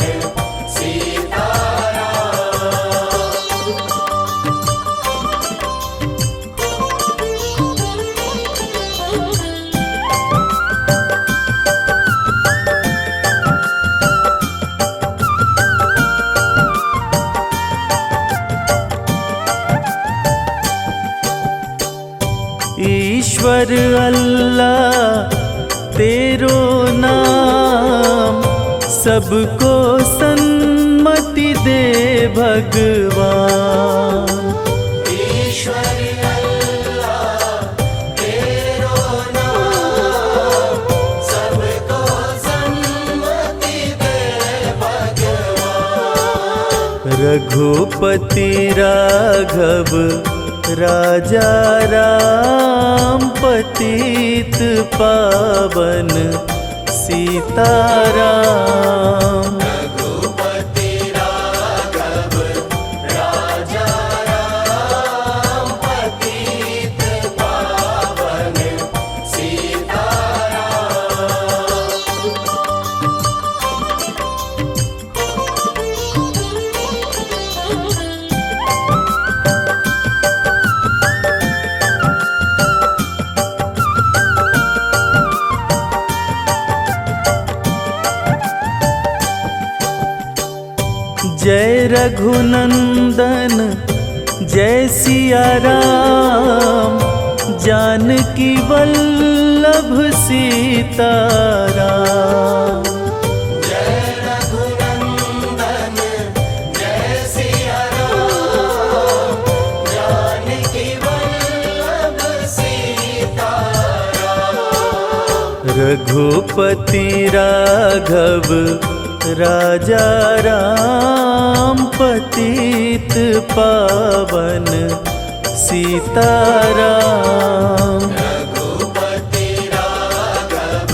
ईश्वर अल्लाह तेरो नाम, सबको सन्मति दे भगवान। ईश्वर अल्लाह तेरो नाम, सबको सन्मति दे भगवान। रघुपति राघव राजा राम, पतित पावन सीताराम। रघुपति राघव राजा राम, पतित पावन जय रघुनंदन जय सिया राम, जानकी वल्लभ सीताराम। जय रघुनंदन जय सिया राम, जानकी वल्लभ सीताराम। रघुपति राघव राजा राम, पतित पावन सीताराम। रघुपति राघव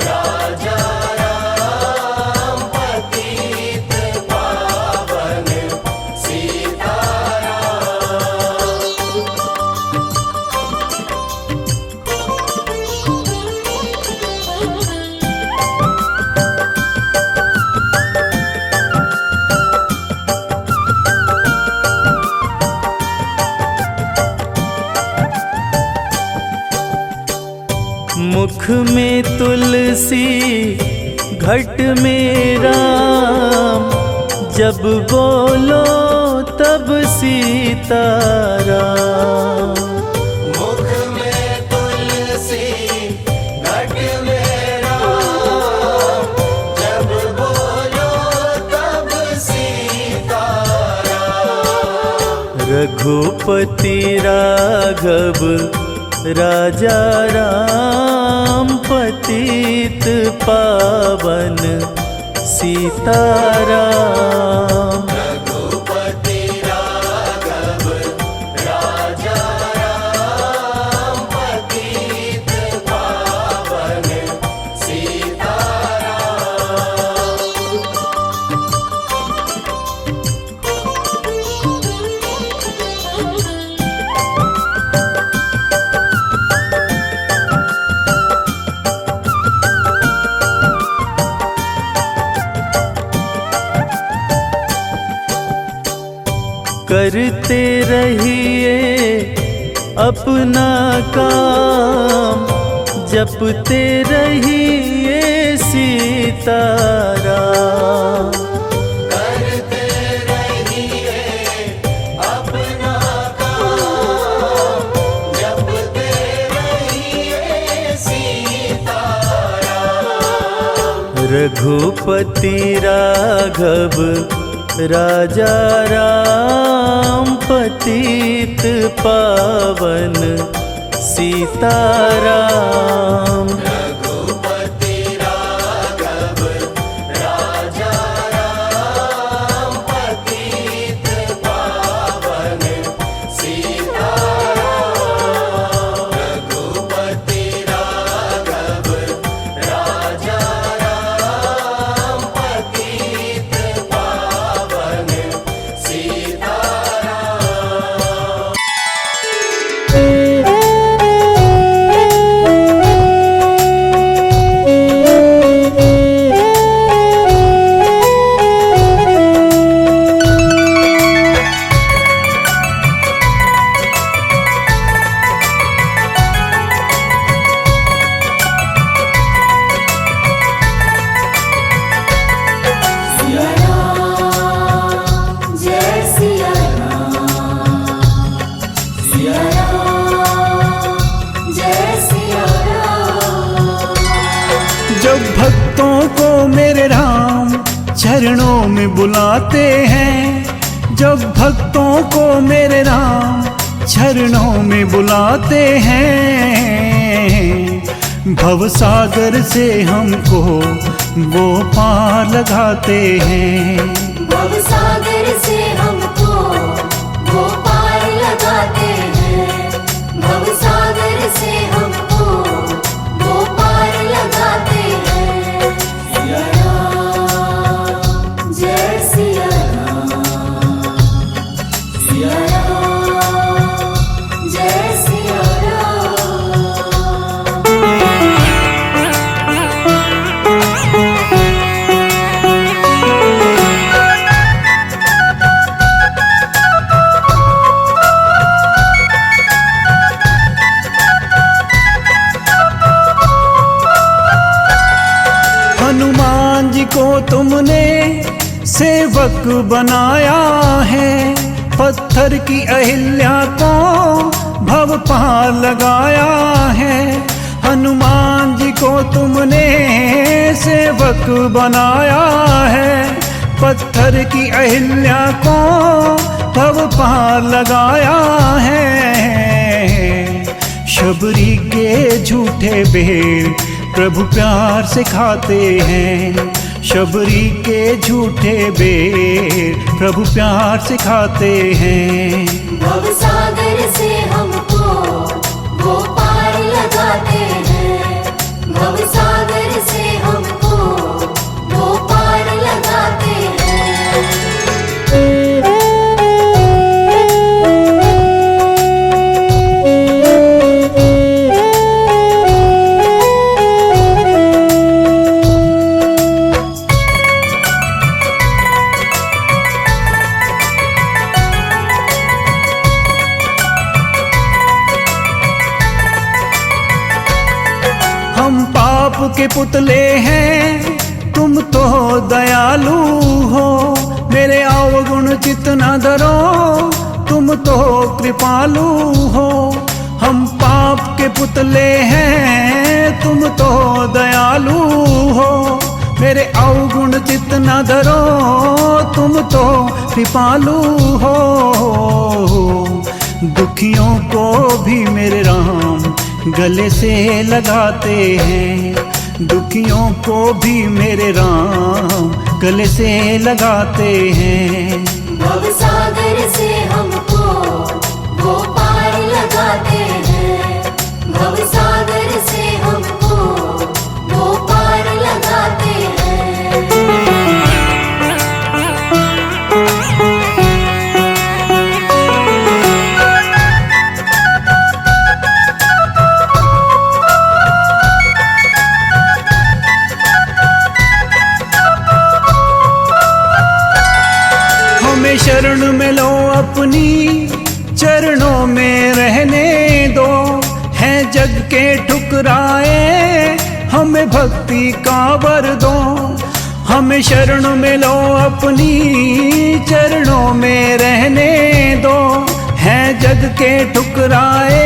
राजा राम, पतित पावन मुख में तुलसी घट में राम, जब बोलो तब सीताराम। मुख में तुलसी घट में राम, जब बोलो तब सीताराम। रघुपति राघव राजा राम, पतित पावन सीताराम। रघुपति राघव राजा राम, पतित पावन सीताराम। करते रहिए अपना काम, जपते रहिए सीताराम। करते रहिए अपना काम, जपते रहिए सीताराम। रघुपति राघव राजा राम, पतित पावन सीताराम। रघुपति राघव राजा राम, पतित पावन सीताराम। रघुपति राघव राजा राम, पतित पावन सीताराम। सिया राम जय सिया राम, सिया राम जय सिया राम। जब भक्तों को मेरे राम चरणों में बुलाते हैं, जब भक्तों को मेरे राम चरणों में बुलाते हैं, भवसागर से हमको वो पार लगाते हैं। भवसागर से हमको वो पार लगाते हैं, भवसागर से हमको वो पार लगाते हैं। सिया राम जय सिया राम, सिया राम जय सिया राम। हनुमान जी को तुमने सेवक बनाया है, पत्थर की अहिल्या को भव पार लगाया है। हनुमान जी को तुमने सेवक बनाया है, पत्थर की अहिल्या को भव पार लगाया है। शबरी के झूठे बेर प्रभु प्यार से खाते हैं, शबरी के झूठे बेर प्रभु प्यार से खाते हैं। भवसागर से हमको वो पार लगाते हैं, भवसागर से हमको वो पार लगाते हैं। हम पाप के पुतले हैं, तुम तो दयालु हो, मेरे अवगुण चित न धरो, तुम तो कृपालु हो। हम पाप के पुतले हैं, तुम तो दयालु हो, मेरे अवगुण चित न धरो, तुम तो कृपालु हो। दुखियों को भी मेरे राम गले से लगाते हैं, दुखियों को भी मेरे राम गले से लगाते हैं। भवसागर से हमको वो पार लगाते हैं, भवसागर से हमको वो पार लगाते हैं। शरण में लो अपने अपनी चरणों में रहने दो। हैं जग के ठुकराए हमें भक्ति का वर दो। हमें शरण में लो अपनी चरणों में रहने दो। हैं जग के ठुकराए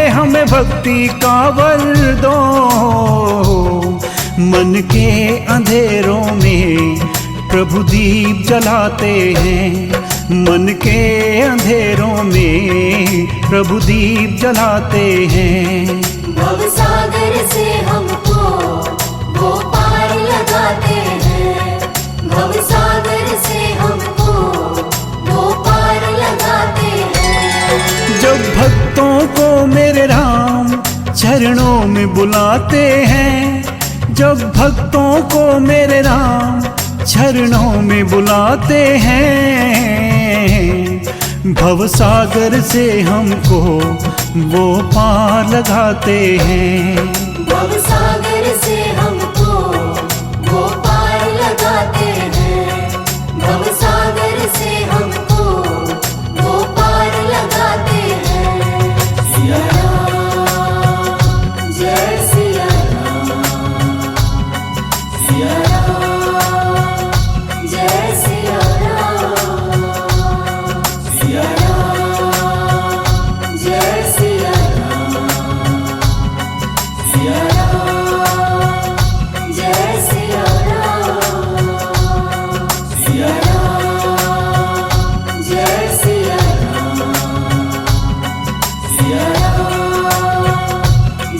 हमें भक्ति का वर दो। मन के अंधेरों में प्रभु दीप जलाते हैं। मन के अंधेरों में प्रभु दीप जलाते हैं। भवसागर से हमको वो पार लगाते हैं। भवसागर से हमको वो पार लगाते हैं। जब भक्तों को मेरे राम चरणों में बुलाते हैं। जब भक्तों को मेरे राम चरणों में बुलाते हैं। भवसागर से हमको वो पार लगाते हैं। भवसागर से हमको वो पार लगाते हैं। भवसागर से हमको वो पार लगाते हैं। सिया राम, जय सिया राम। सिया राम, जय सिया राम। सिया राम, जय सिया राम। सिया राम, जय सिया राम। सिया राम, जय सिया राम। सिया राम,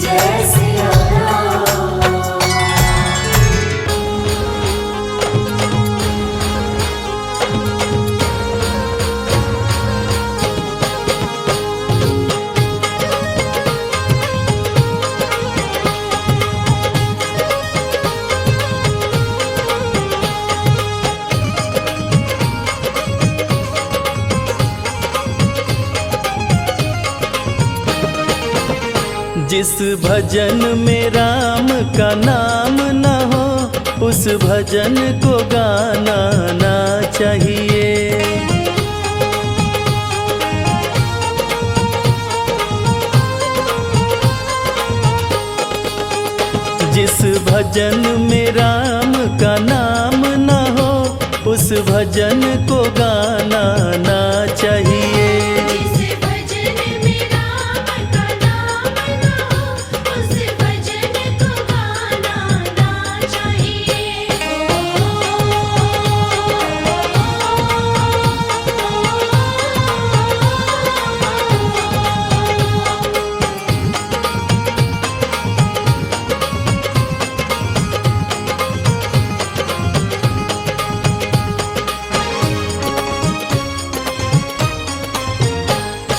जय सिया राम। जिस भजन में राम का नाम न हो उस भजन को गाना ना चाहिए। जिस भजन में राम का नाम न हो उस भजन को गाना ना चाहिए। जिस भजन में राम का नाम ना हो उस भजन को गाना ना चाहिए।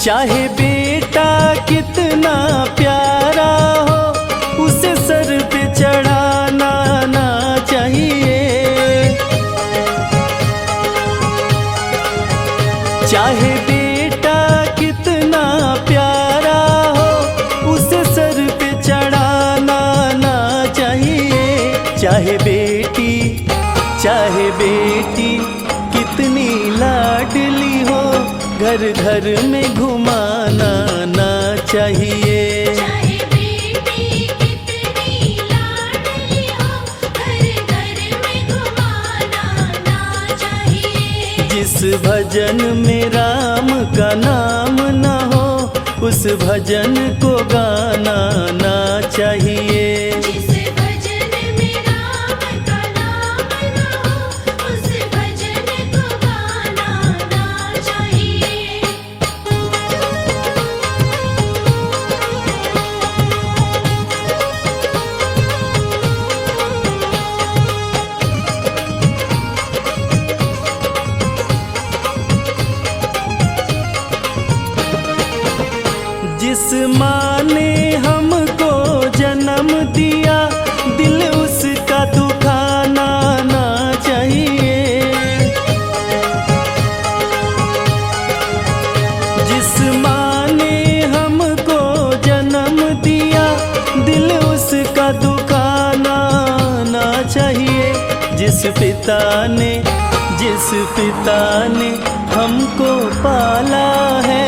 चाहे बेटा कितना प्यारा हो उसे सर पे चढ़ाना ना चाहिए। चाहे बेटा कितना प्यारा हो उसे सर पे चढ़ाना ना चाहिए। चाहे बेटी कितनी लाडली हो घर घर में घुमाना ना चाहिए। चाहे बेटी कितनी लाडली हो घर घर में घुमाना ना चाहिए। जिस भजन में राम का नाम न हो उस भजन को गाना ना चाहिए। जिस भजन में राम का नाम ना हो उस भजन को गाना ना चाहिए। जिस माँ ने हमको जन्म दिया दिल उसका दुखाना ना चाहिए। जिस माँ ने हमको जन्म दिया दिल उसका दुखाना ना चाहिए। जिस पिता ने हमको पाला है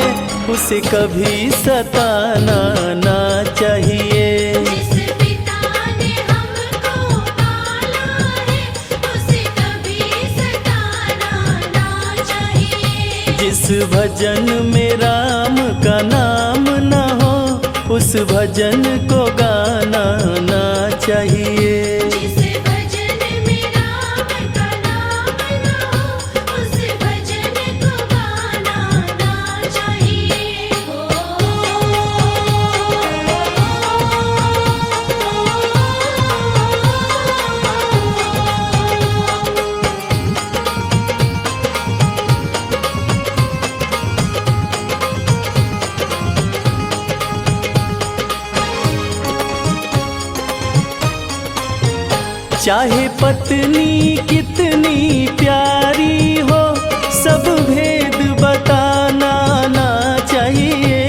उसे कभी सताना ना चाहिए। जिस पिता ने हमको पाला है उसे कभी सताना ना चाहिए। जिस भजन में राम का नाम न हो उस भजन को गाना ना चाहिए। जिस भजन में राम का नाम न हो उस भजन को गाना ना चाहिए। चाहे पत्नी कितनी प्यारी हो सब भेद बताना ना चाहिए।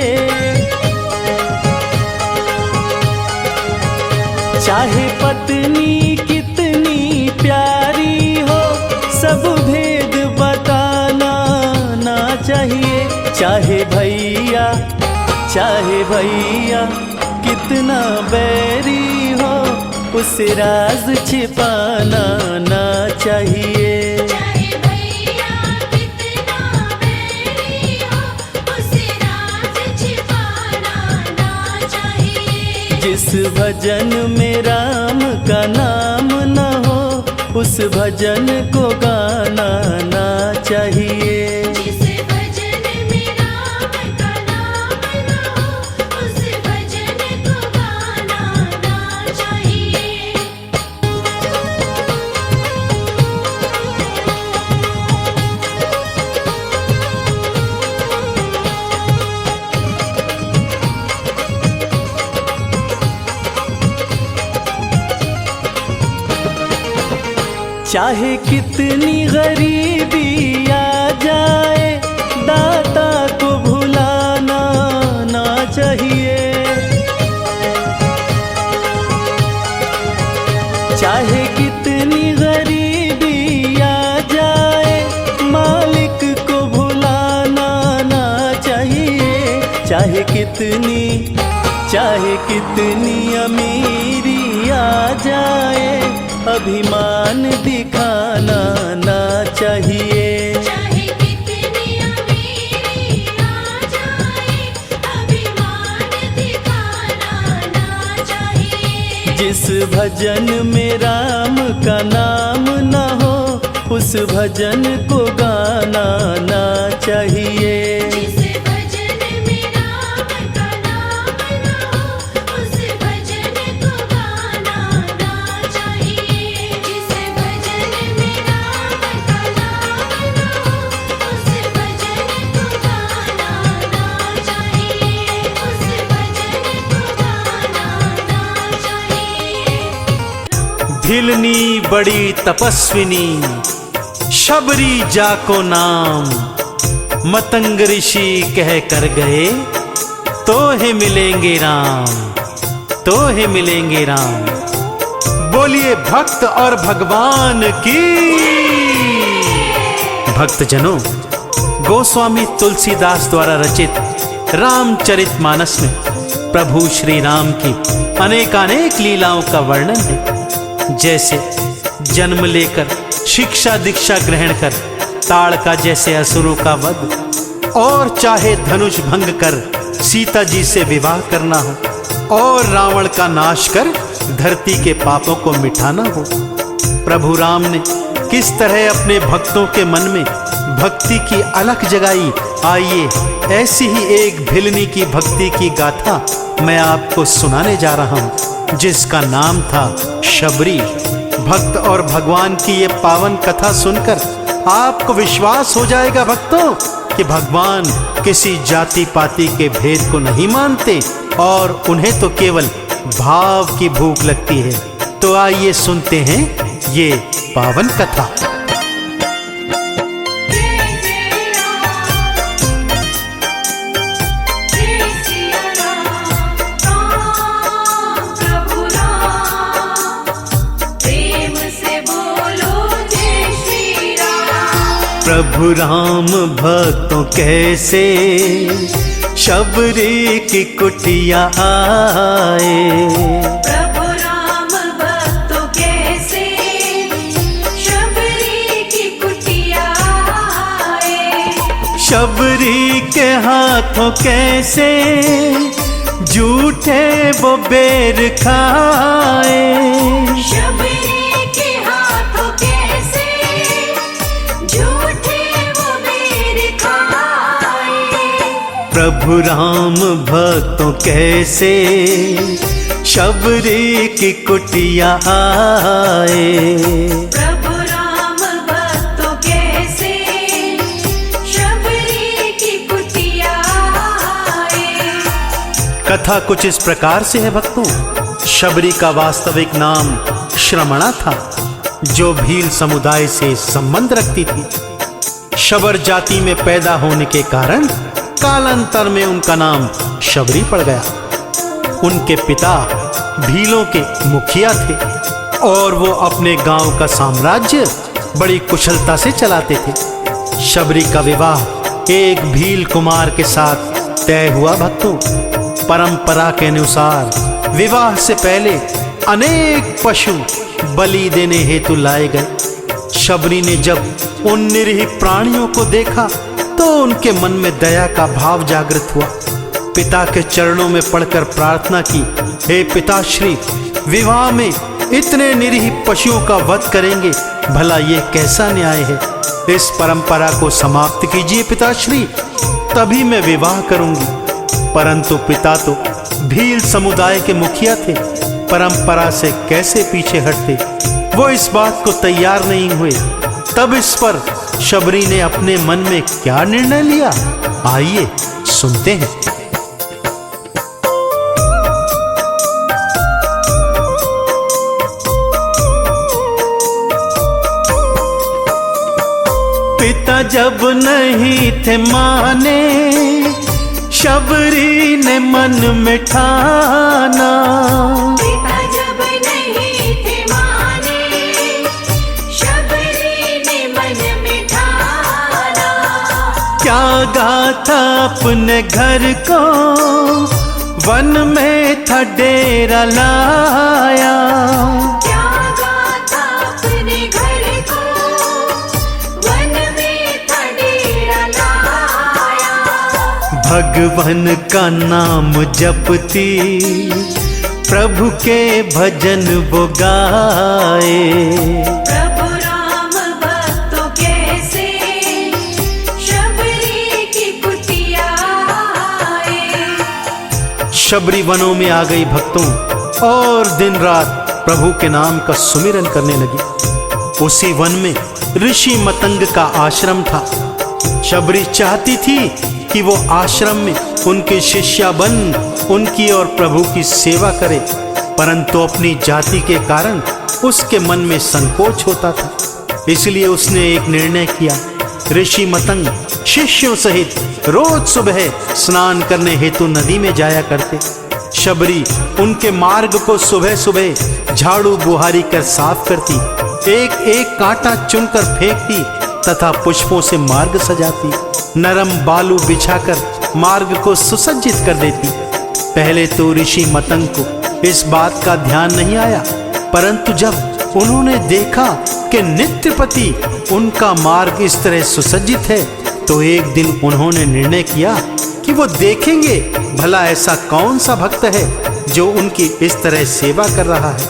चाहे पत्नी कितनी प्यारी हो सब भेद बताना ना चाहिए। चाहे भैया कितना बैरी हो उसे राज छिपाना ना चाहिए। चाहे भैया कितना बैरी हो उसे राज छिपाना ना चाहिए। जिस भजन में राम का नाम न हो उस भजन को गाना ना चाहिए। जिस भजन में राम का नाम न हो उस भजन को गाना ना चाहिए। चाहे कितनी गरीबी आ जाए दाता को भुलाना ना चाहिए। चाहे कितनी गरीबी आ जाए मालिक को भुलाना ना चाहिए। चाहे कितनी अमीरी आ जाए अभिमान दिखाना ना चाहिए। चाहे कितनी अमीरी आ जाए अभिमान दिखाना ना चाहिए। जिस भजन में राम का नाम न हो उस भजन को गाना ना चाहिए। जिस भजन में राम का नाम न हो उस भजन को गाना ना चाहिए। जिस भजन में राम का नाम न हो उस भजन को गाना ना चाहिए। उस भजन को गाना ना चाहिए। भिलनी बड़ी तपस्विनी शबरी जाको नाम मतंग ऋषि कह कर गए तो है मिलेंगे राम। बोलिए भक्त और भगवान की। भक्तजनों, गोस्वामी तुलसीदास द्वारा रचित रामचरितमानस में प्रभु श्री राम की अनेकानेक लीलाओं का वर्णन है। जैसे जन्म लेकर शिक्षा दीक्षा ग्रहण कर ताड़का जैसे असुरों का वध, और चाहे धनुष भंग कर सीता जी से विवाह करना हो, और रावण का नाश कर धरती के पापों को मिटाना हो। प्रभु राम ने किस तरह अपने भक्तों के मन में भक्ति की अलख जगाई, आइए ऐसी ही एक भिलनी की भक्ति की गाथा मैं आपको सुनाने जा रहा हूं, जिसका नाम था शबरी। भक्त और भगवान की ये पावन कथा सुनकर आपको विश्वास हो जाएगा भक्तों कि भगवान किसी जाति पाति के भेद को नहीं मानते और उन्हें तो केवल भाव की भूख लगती है। तो आइए सुनते हैं ये पावन कथा। प्रभु राम भक्तों कैसे शबरी की कुटिया आए। प्रभु राम भक्तों कैसे शबरी की कुटिया आए। शबरी के हाथों कैसे झूठे वो बेर खाए। शबरी के हाथों कैसे झूठे वो बेर खाए। प्रभु राम भक्तों कैसे शबरी की कुटिया आए। प्रभु राम भक्तों कैसे शबरी की कुटिया आए। कथा कुछ इस प्रकार से है भक्तों। शबरी का वास्तविक नाम श्रमणा था, जो भील समुदाय से संबंध रखती थी। शबर जाति में पैदा होने के कारण कालांतर में उनका नाम शबरी पड़ गया। उनके पिता भीलों के मुखिया थे और वो अपने गांव का साम्राज्य बड़ी कुशलता से चलाते थे। शबरी का विवाह एक भील कुमार के साथ तय हुआ भक्तों। परंपरा के अनुसार विवाह से पहले अनेक पशु बलि देने हेतु लाए गए। शबरी ने जब उन निरीह प्राणियों को देखा तो उनके मन में दया का भाव जागृत हुआ। पिता के चरणों में पड़कर प्रार्थना की, हे पिताश्री, विवाह में इतने निरीह पशुओं का वध करेंगे, भला ये कैसा न्याय है। इस परंपरा को समाप्त कीजिए पिताश्री, तभी मैं विवाह करूंगी। परंतु पिता तो भील समुदाय के मुखिया थे, परंपरा से कैसे पीछे हटते, वो इस बात को तैयार नहीं हुए। तब इस पर शबरी ने अपने मन में क्या निर्णय लिया, आइए सुनते हैं। पिता जब नहीं थे माने, शबरी ने मन में ठाना। पिता जब नहीं थे माने, शबरी ने मन में ठाना। त्यागा था अपने घर को, वन में था डेरा लाया। त्यागा था अपने घर को, वन में था डेरा लाया। भगवान का नाम जपती, प्रभु के भजन वो गाए। प्रभु राम भक्तों कैसे शबरी की कुटिया आए। शबरी वनों में आ गई भक्तों और दिन रात प्रभु के नाम का सुमिरन करने लगी। उसी वन में ऋषि मतंग का आश्रम था। शबरी चाहती थी कि वो आश्रम में उनकी शिष्या बन उनकी और प्रभु की सेवा करे, परंतु अपनी जाति के कारण उसके मन में संकोच होता था। इसलिए उसने एक निर्णय किया। ऋषि मतंग शिष्यों सहित रोज सुबह स्नान करने हेतु नदी में जाया करते। शबरी उनके मार्ग को सुबह सुबह झाड़ू बुहारी कर साफ करती, एक एक कांटा चुनकर फेंकती तथा पुष्पों से मार्ग सजाती, नरम बालू बिछाकर मार्ग को सुसज्जित कर देती। पहले तो ऋषि मतंग को इस बात का ध्यान नहीं आया, परंतु जब उन्होंने देखा कि नित्यपति उनका मार्ग इस तरह सुसज्जित है, तो एक दिन उन्होंने निर्णय किया कि वो देखेंगे भला ऐसा कौन सा भक्त है जो उनकी इस तरह सेवा कर रहा है।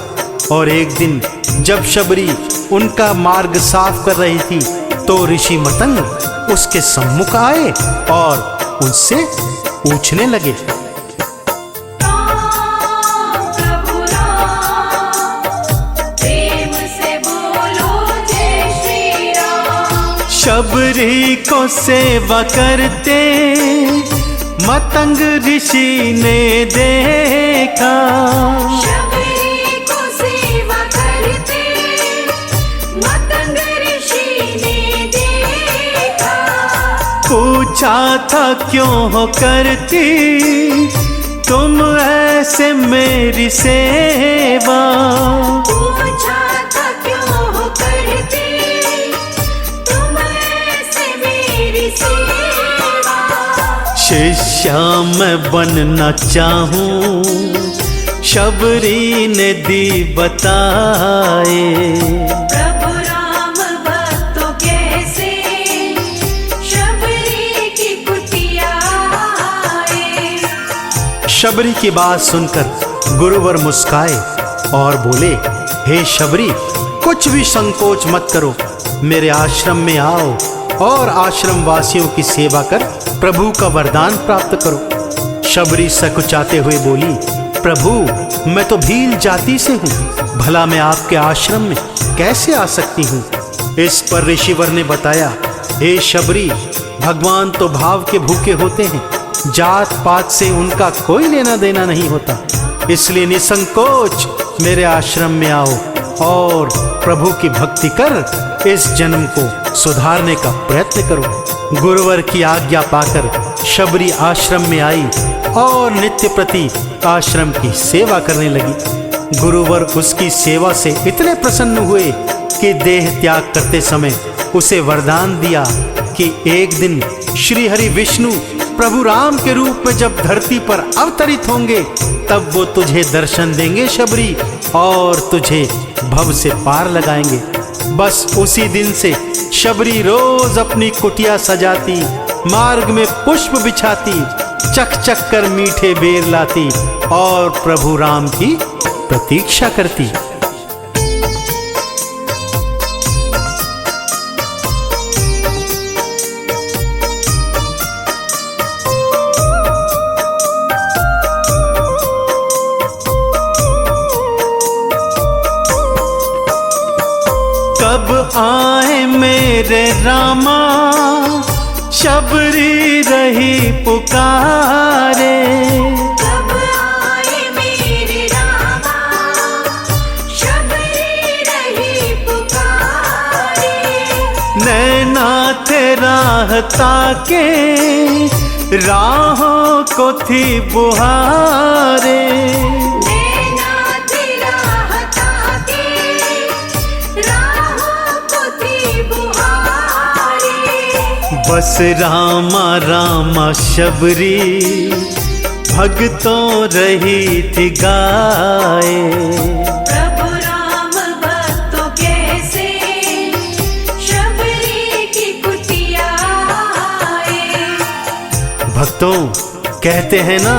और एक दिन जब शबरी उनका मार्ग साफ कर रही थी, तो ऋषि मतंग उसके सम्मुख आए और उनसे पूछने लगे, प्रभु राम, प्रेम से बोलो जय श्री राम। शबरी को सेवा करते मतंग ऋषि ने देखा। शबरी को सेवा करते मतंग ऋषि ने देखा। पूछा था क्यों हो करती तुम ऐसे मेरी सेवा। पूछा था क्यों हो करते तुम ऐसे मैं बनना चाहूं, शबरी ने दी बताए। प्रभु राम भक्तों कैसे शबरी की कुटिया आए। शबरी की बात सुनकर गुरुवर मुस्काए और बोले, हे शबरी, कुछ भी संकोच मत करो, मेरे आश्रम में आओ और आश्रम वासियों की सेवा कर प्रभु का वरदान प्राप्त करो। शबरी सकुचाते हुए बोली, प्रभु मैं तो भील जाति से हूँ, भला मैं आपके आश्रम में कैसे आ सकती हूँ। इस पर ऋषिवर ने बताया, हे शबरी, भगवान तो भाव के भूखे होते हैं, जात पात से उनका कोई लेना देना नहीं होता, इसलिए निसंकोच मेरे आश्रम में आओ और प्रभु की भक्ति कर इस जन्म को सुधारने का प्रयत्न करो। गुरुवर की आज्ञा पाकर शबरी आश्रम में आई और नित्य प्रति आश्रम की सेवा करने लगी। गुरुवर उसकी सेवा से इतने प्रसन्न हुए कि देह त्याग करते समय उसे वरदान दिया कि एक दिन श्री हरि विष्णु प्रभु राम के रूप में जब धरती पर अवतरित होंगे तब वो तुझे दर्शन देंगे शबरी, और तुझे भव से पार लगाएंगे। बस उसी दिन से शबरी रोज अपनी कुटिया सजाती, मार्ग में पुष्प बिछाती, चक चक कर मीठे बेर लाती और प्रभु राम की प्रतीक्षा करती। कब आए मेरे रामा, शबरी रही पुकारे। कब आए मेरे रामा, शबरी रही पुकारे। नैना थे राह ताके, राहों को थी बुहारे। बस रामा रामा शबरी भक्तों रही थी गाए। प्रभु राम भक्तों कैसे शबरी की कुटिया आए। भक्तों, कहते हैं ना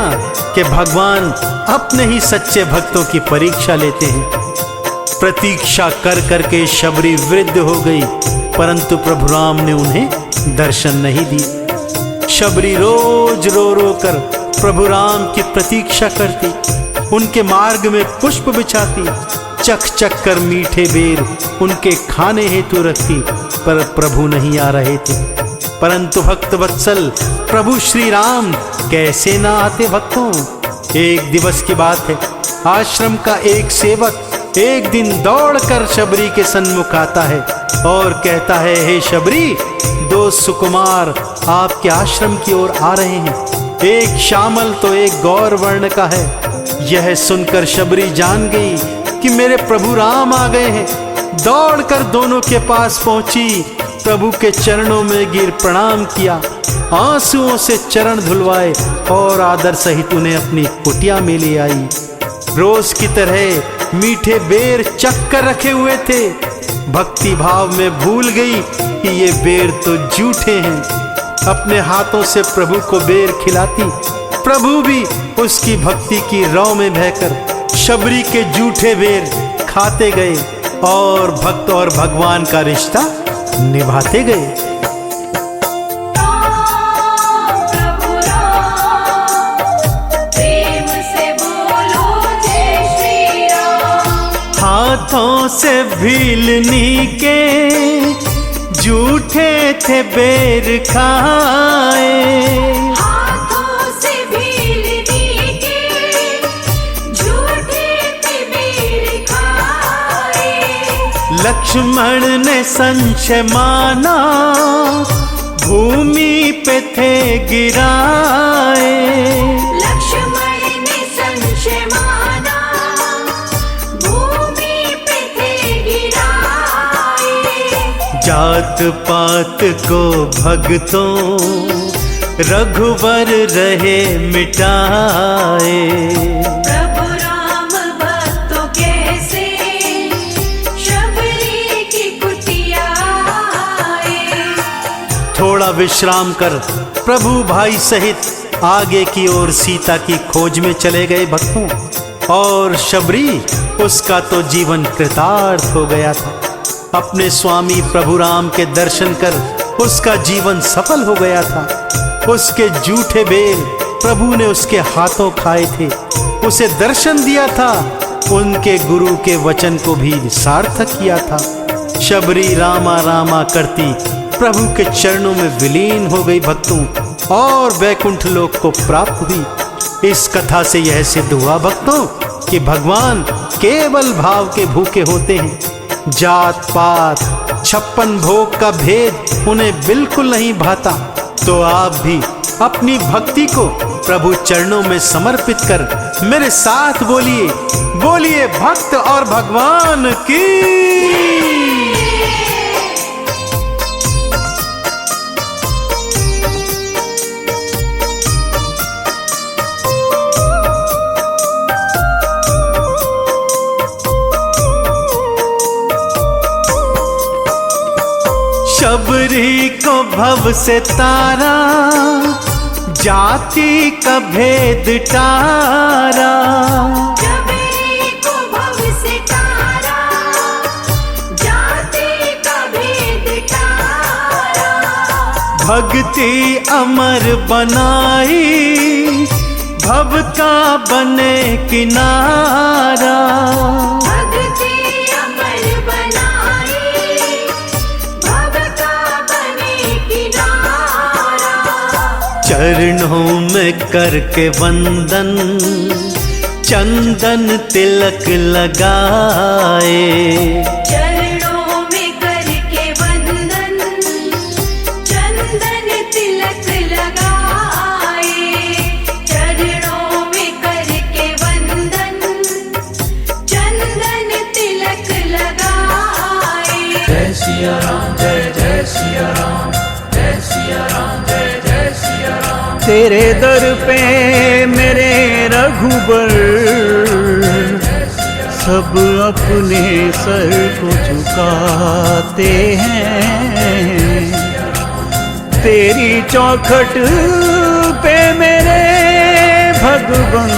कि भगवान अपने ही सच्चे भक्तों की परीक्षा लेते हैं। प्रतीक्षा कर करके शबरी वृद्ध हो गई, परंतु प्रभु राम ने उन्हें दर्शन नहीं दी। शबरी रोज रो रो कर प्रभु राम की प्रतीक्षा करती, उनके मार्ग में पुष्प बिछाती, चक चक कर मीठे बेर उनके खाने हेतु रखती, पर प्रभु नहीं आ रहे थे। परंतु भक्त वत्सल प्रभु श्री राम कैसे ना आते भक्तों। एक दिवस की बात है, आश्रम का एक सेवक एक दिन दौड़कर शबरी के सन्मुख आता है और कहता है, हे शबरी, दो सुकुमार आपके आश्रम की ओर आ रहे हैं, एक श्यामल तो एक गौर वर्ण का है। यह सुनकर शबरी जान गई कि मेरे प्रभु राम आ गए हैं। दौड़कर दोनों के पास पहुंची, प्रभु के चरणों में गिर प्रणाम किया, आंसुओं से चरण धुलवाए और आदर सहित उन्हें अपनी कुटिया में ले आई। रोज की तरह मीठे बेर चख कर रखे हुए थे। भक्ति भाव में भूल गई कि ये बेर तो झूठे हैं। अपने हाथों से प्रभु को बेर खिलाती, प्रभु भी उसकी भक्ति की रौ में बहकर शबरी के झूठे बेर खाते गए और भक्त और भगवान का रिश्ता निभाते गए। प्रभु राम, प्रेम से बोलो जय श्री राम। हाथों से भीलनी के झूठे थे बेर खाए। हाथों से भीलनी के झूठे थे बेर खाए। लक्ष्मण ने संशय माना, भूमि पे थे गिराए। लक्ष्मण ने संशय माना, भूमि पे थे गिराए। जात पात को भक्तों रघुबर रहे मिटाए। प्रभु राम भक्तों कैसे शबरी की कुटिया आए। थोड़ा विश्राम कर प्रभु भाई सहित आगे की ओर सीता की खोज में चले गए भक्तों। और शबरी, उसका तो जीवन कृतार्थ हो गया था। अपने स्वामी प्रभु राम के दर्शन कर उसका जीवन सफल हो गया था। उसके जूठे बेल प्रभु ने उसके हाथों खाए थे, उसे दर्शन दिया था, उनके गुरु के वचन को भी सार्थक किया था। शबरी रामा रामा करती प्रभु के चरणों में विलीन हो गई भक्तों, और वैकुंठ लोक को प्राप्त हुई। इस कथा से यह सिद्ध हुआ भक्तों कि भगवान केवल भाव के भूखे होते हैं। जात पात 56 भोग का भेद उन्हें बिल्कुल नहीं भाता। तो आप भी अपनी भक्ति को प्रभु चरणों में समर्पित कर मेरे साथ बोलिए, बोलिए भक्त और भगवान की। शबरी को भव से तारा, जाति का भेद टारा। शबरी को भव से तारा, जाति का भेद टारा। भक्ति अमर बनाई, भव का बने किनारा। चरणों में करके वंदन, चंदन तिलक लगाए। चरणों में करके वंदन, चंदन तिलक लगाए। चरणों में करके वंदन, चंदन तिलक लगाए। जय सिया राम, जय जय सिया राम, जय सिया राम, जय जय सिया राम। तेरे दर पे मेरे रघुबर, सब अपने सर को झुकाते हैं। तेरी चौखट पे मेरे भगवन,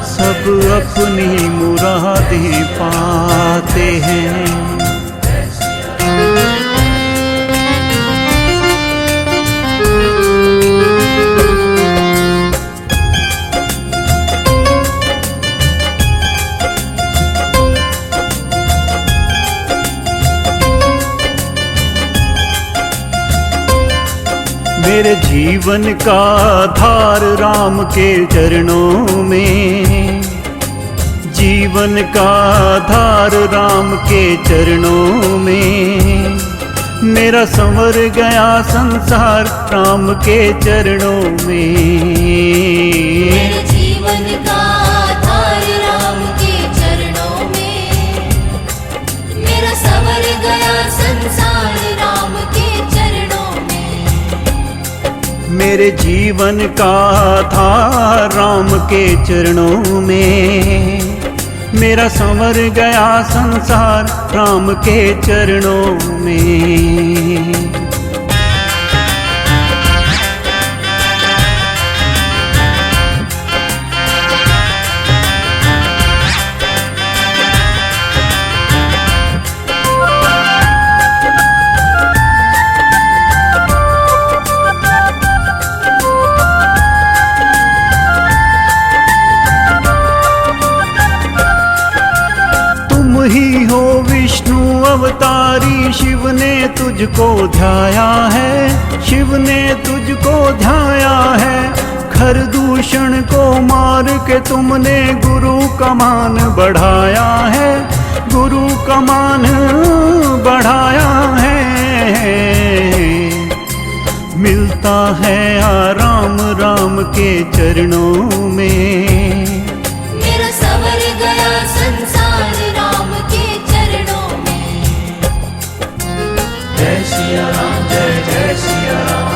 सब अपनी मुरादें पाते हैं। मेरे जीवन का धार राम के चरणों में, जीवन का धार राम के चरणों में। मेरा संवर गया संसार राम के चरणों में। मेरे जीवन का आधार राम के चरणों में, मेरा संवर गया संसार राम के चरणों में। मेरे जीवन का आधार राम के चरणों में, मेरा संवर गया संसार राम के चरणों में। ही हो विष्णु अवतारी, शिव ने तुझको ध्याया है, शिव ने तुझको ध्याया है। खरदूषण को मार के तुमने गुरु का मान बढ़ाया है, गुरु का मान बढ़ाया है। मिलता है आराम राम के चरणों में। मेरा संवर गया संसार राम के चरणों में। जय सिया राम, जय जय सिया राम,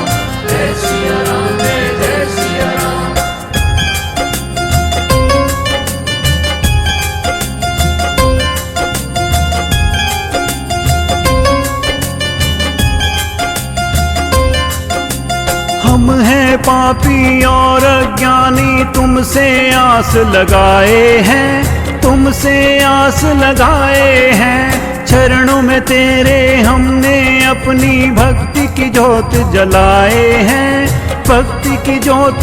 पापी और अज्ञानी तुमसे आस लगाए हैं, तुमसे आस लगाए हैं। चरणों में तेरे हमने अपनी भक्ति की जोत जलाए हैं, भक्ति की जोत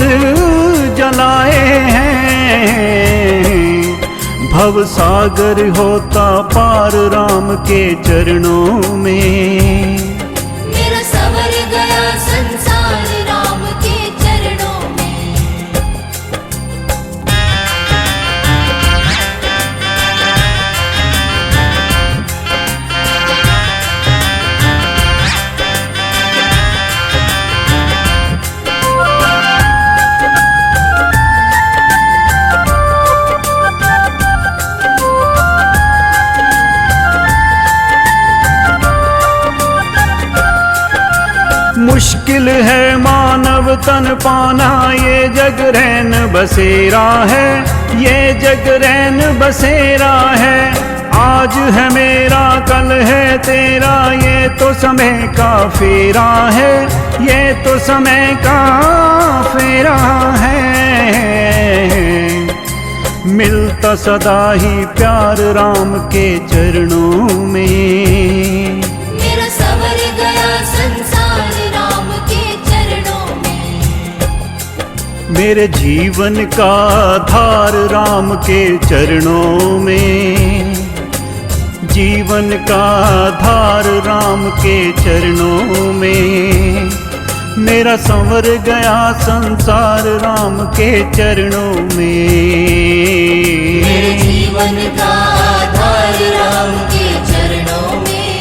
जलाए हैं। भव सागर होता पार राम के चरणों में, मेरा सवर गया संसार राम के चरणों में। मुश्किल है मानव तन पाना, ये जग रैन बसेरा है, ये जग रैन बसेरा है। आज है मेरा कल है तेरा, ये तो समय का फेरा है, ये तो समय का फेरा है। मिलता सदा ही प्यार राम के चरणों में, मेरा सवर गया संसार राम के चरणों में। मेरे जीवन का आधार राम के चरणों में, जीवन का आधार राम के चरणों में। मेरा संवर गया संसार राम के चरणों में, मेरे जीवन का आधार राम के चरणों में।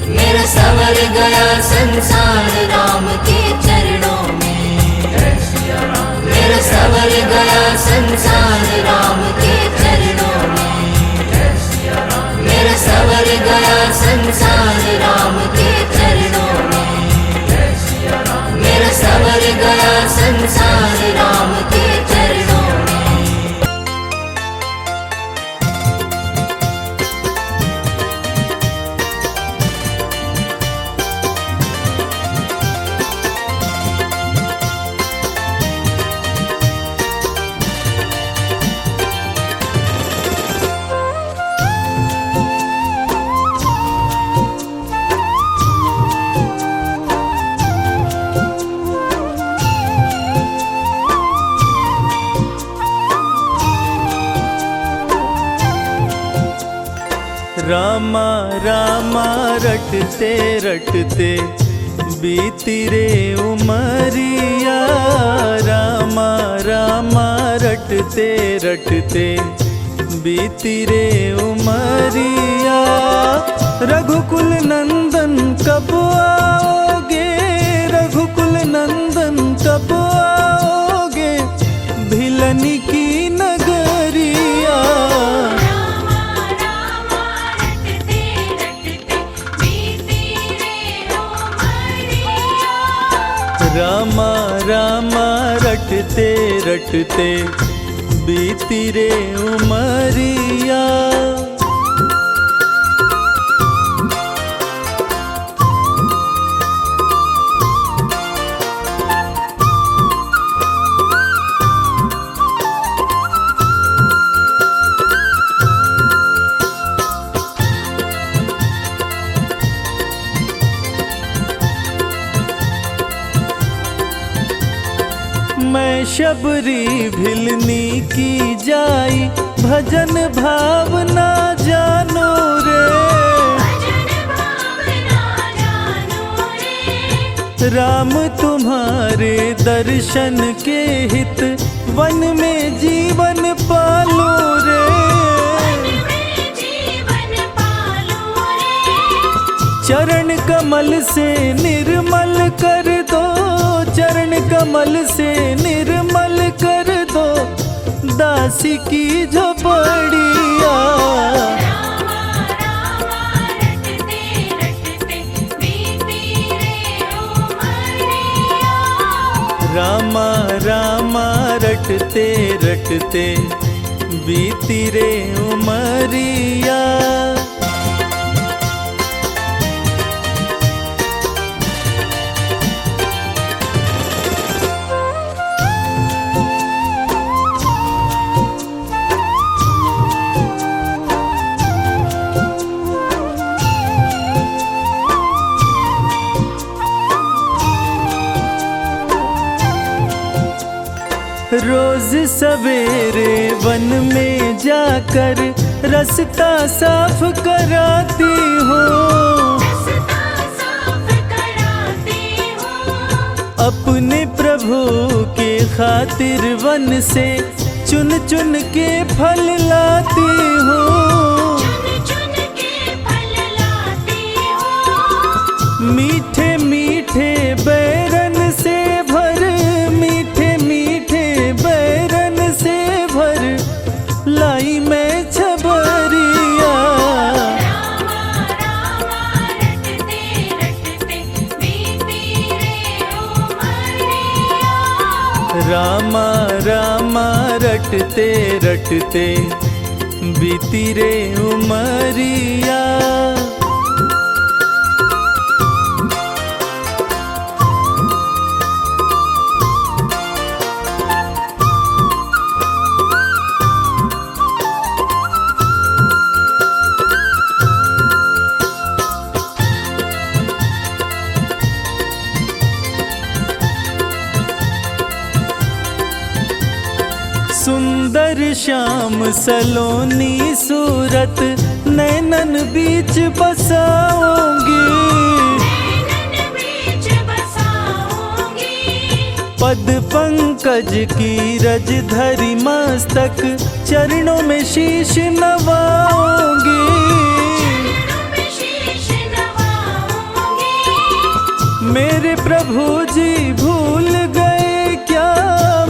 मेरा सवर गया संसार राम के चरणों में। मेरा सवर गया संसार राम के चरणों में। मेरा सवर गया संसार राम के चरणों में। मेरा सवर गया संसार राम के चरणों में। रामा रामा रटते रटते बीती रे उमरिया, रामा रामा रटते रटते बीती रे उमरिया। रघुकुल नंदन कब आओगे, रघुकुल नंदन कब आओगे, भिलनी की नगरिया। रामा रामा रटते रटते बीती रे उमरिया। मैं शबरी भिलनी की जाई, भजन भावना जानो रे। राम तुम्हारे दर्शन के हित, वन में जीवन पालो रे। चरण कमल से निर्मल कर दो, चरण कमल से निर्मल कर दो, दासी की झोपड़िया। रामा रामा रटते रटते बीती रे उमरिया। रोज सवेरे वन में जाकर रास्ता साफ कराती हो। अपने प्रभु के खातिर वन से चुन चुन के फल लाती हो। मीठे मीठे बैरन से भर, मीठे मीठे बैरन से भर लाई मैं छबरिया। रामा रामा रटते रटते बीती रे उमरिया। सुंदर श्याम सलोनी सूरत नैनन बीच बसाओगी। पद पंकज की रज धरी मस्तक चरणों में शीश नवाओगी। मेरे प्रभु जी भूल गए क्या,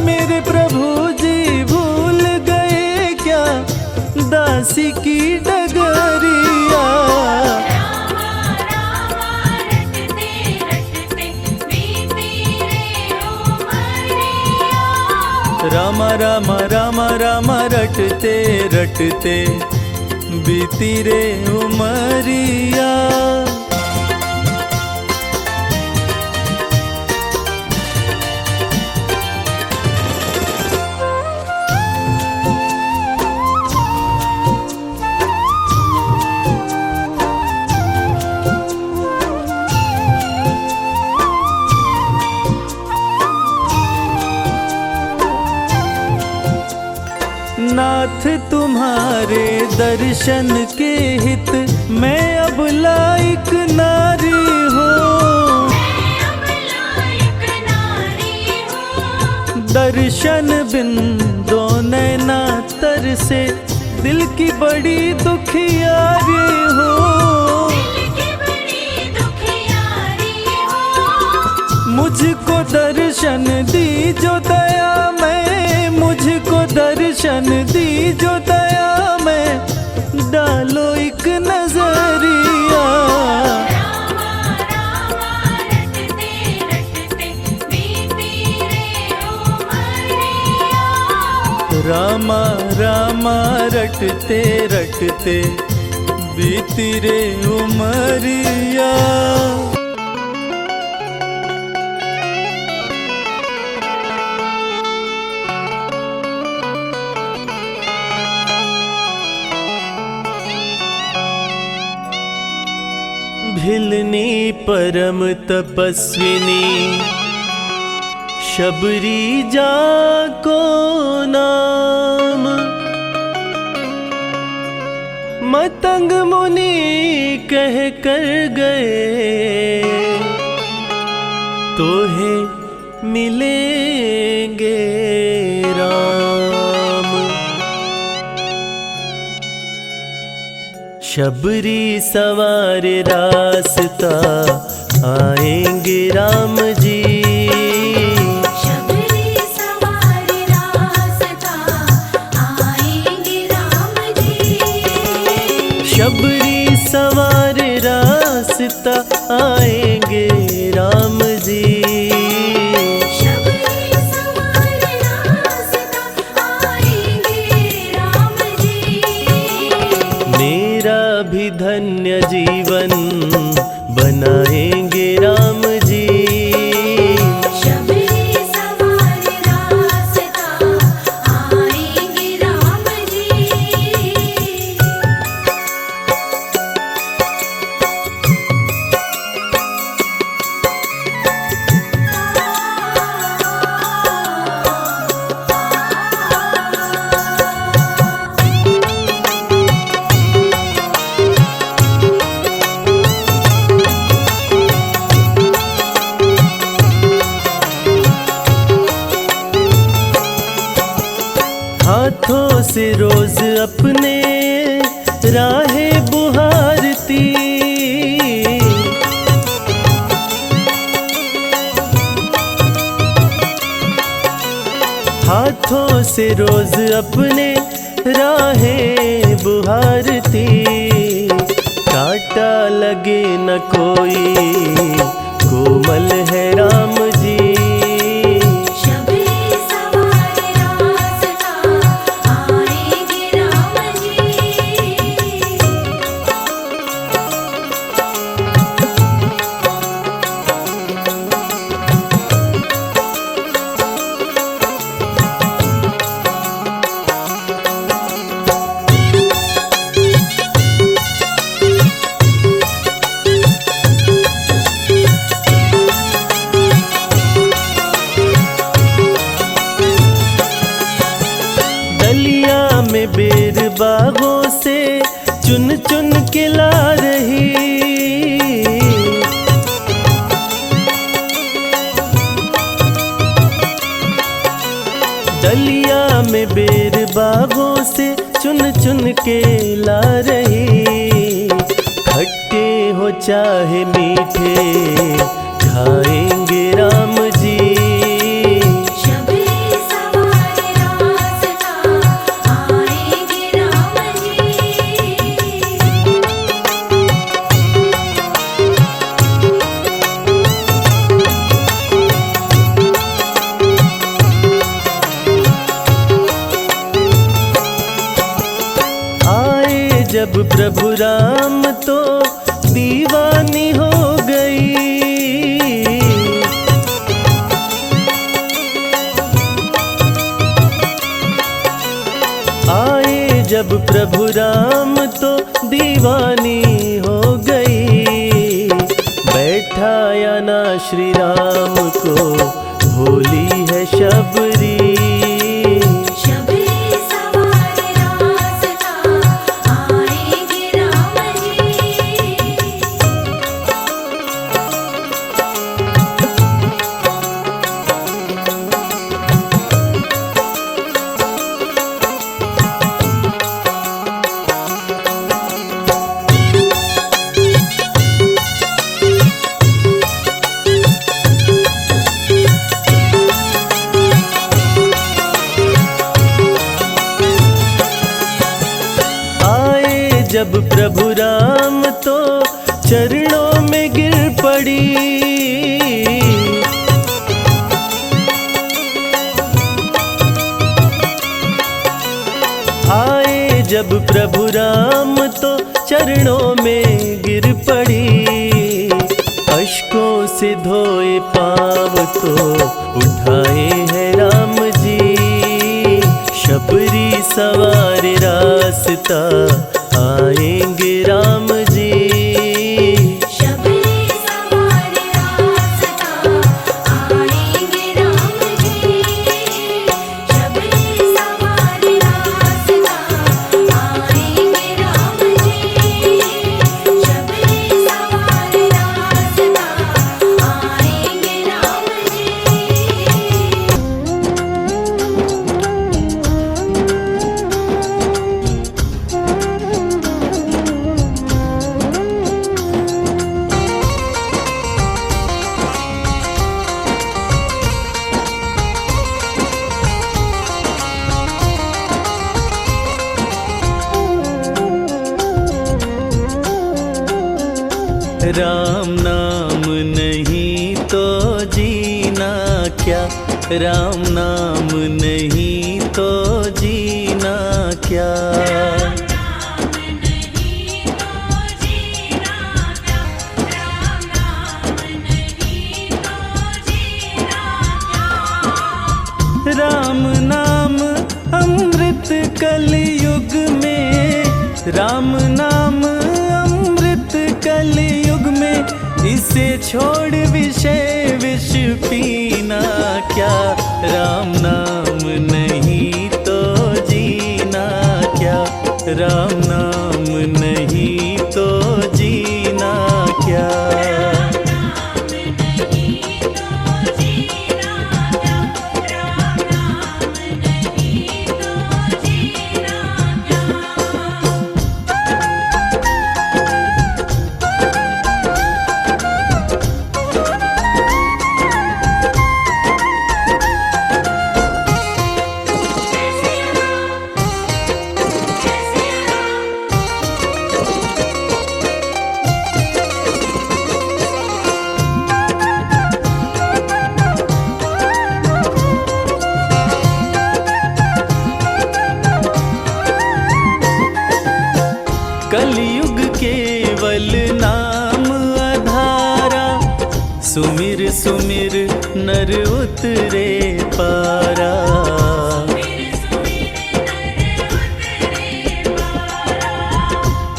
मेरे प्रभु जी भूल गए क्या दासी की डगरिया। रामा रामा रामा रामा रटते रटते बीती रे उमरिया। नाथ तुम्हारे दर्शन के हित मैं अब लायक नारी हूँ। दर्शन बिन दो नैना तर से दिल की बड़ी दुखियारी हूँ। मुझको दर्शन दी जो दया में, मुझको दर्शन दी जो दया में डालो एक नजरिया। रामा रामा रटते रटते बीती रे उमरिया। भिलनी परम तपस्विनी शबरी जाको नाम। मतंग मुनि कह कर गए तोहे मिलेंगे राम। शबरी सवार रास्ता आएंगे राम जी। शबरी सवार रास्ता आएंगे राम जी। शबरी सवार रास्ता आएंगे राम जी। शबरी सवार रास्ता आएंगे राम जी। मेरा भी धन्य जीवन बनाएंगे राम जी। शबरी सवार रास्ता आएंगे राम जी। राहें बुहारती। हाथों से रोज अपने राहें बुहारती। कांटा लगे न कोई, कोमल है राम जी। शबरी सवार रास्ता आएंगे राम जी। डलिया में बेर बागों से चुन चुन के ला रही। डलिया में बेर बागों से चुन चुन के ला रही। खट्टे हो चाहे मीठे खाएंगे राम जी। शबरी सवार रास्ता आएंगे राम जी। आए जब प्रभु राम तो दीवानी हो गई। आए जब प्रभु राम तो दीवानी हो गई। बैठाया ना श्री राम को भोली है शबरी। शबरी सवार रास्ता आएंगे राम जी। आए जब प्रभु राम तो चरणों में गिर पड़ी। आए जब प्रभु राम तो चरणों में गिर पड़ी। अश्कों से धोए पाँव तो उठाए हैं राम जी। शबरी सवार रास्ता आएंगे राम जी। शबरी सवार रास्ता आएंगे राम जी। शबरी सवार रास्ता आएंगे राम जी। शबरी सवार रास्ता आएंगे राम राम नाम नहीं तो जीना क्या। राम नाम नहीं तो जीना क्या। राम नाम अमृत कलयुग में। राम नाम अमृत कलयुग में। इसे छोड़ विषय विष पीना क्या। राम नाम नहीं तो जीना क्या। राम नाम नहीं तो जीना क्या। कलयुग केवल नाम आधारा, सुमिर सुमिर नर उतरे पारा।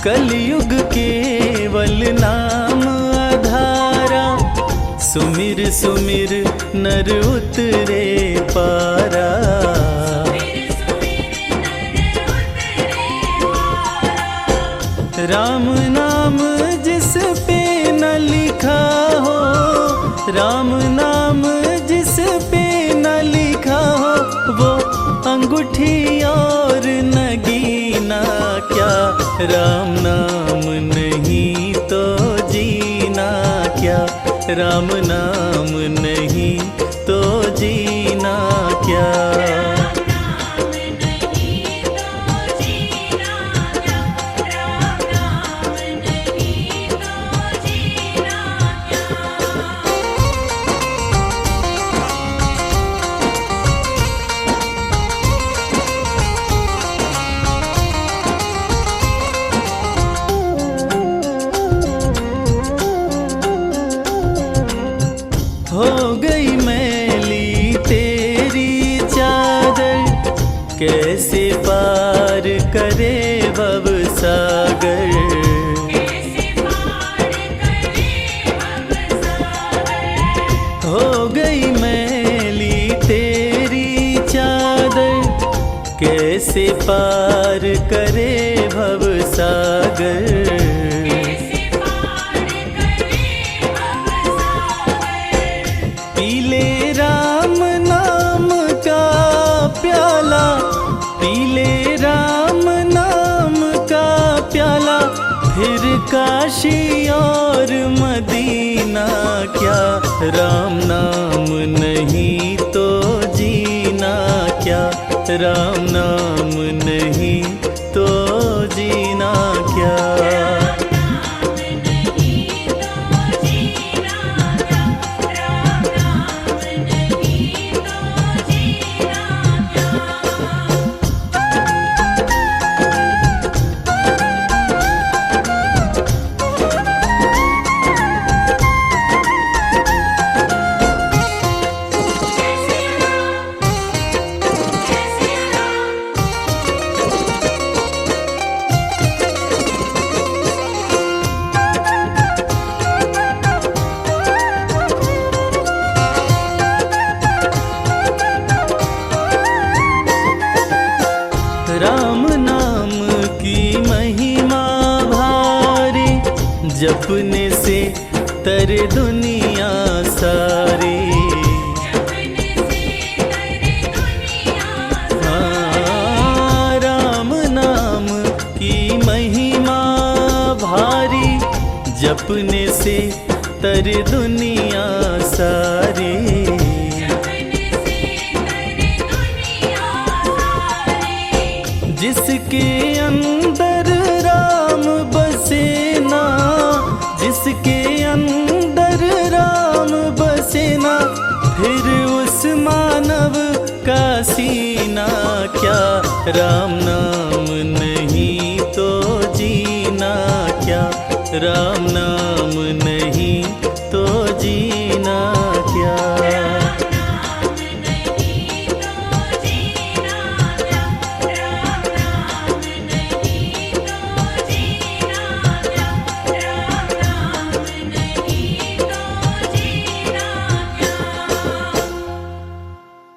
कलयुग केवल नाम आधारा, सुमिर सुमिर नर उतरे पारा। राम नाम जिस पे न लिखा हो, राम नाम जिस पे न लिखा हो, वो अंगूठी और नगीना क्या। राम नाम नहीं तो जीना क्या, राम नाम नहीं तो जीना क्या। हो गई मैली तेरी चादर, कैसे पार करे भव सागर। हो गई मैली तेरी चादर, कैसे पार करे भव सागर। पीले राम नाम का प्याला, पीले राम नाम का प्याला, फिर काशी और मदीना क्या। राम नाम नहीं तो जीना क्या, राम नाम नहीं तो जीना क्या। राम नाम की महिमा भारी, जपने से तर दुनिया सारी। हाँ, राम नाम की महिमा भारी, जपने से तर दुनिया सारी। जिसके अंदर राम बसे ना, जिसके अंदर राम बसे ना, फिर उस मानव का सीना क्या। राम नाम नहीं तो जीना क्या, राम नाम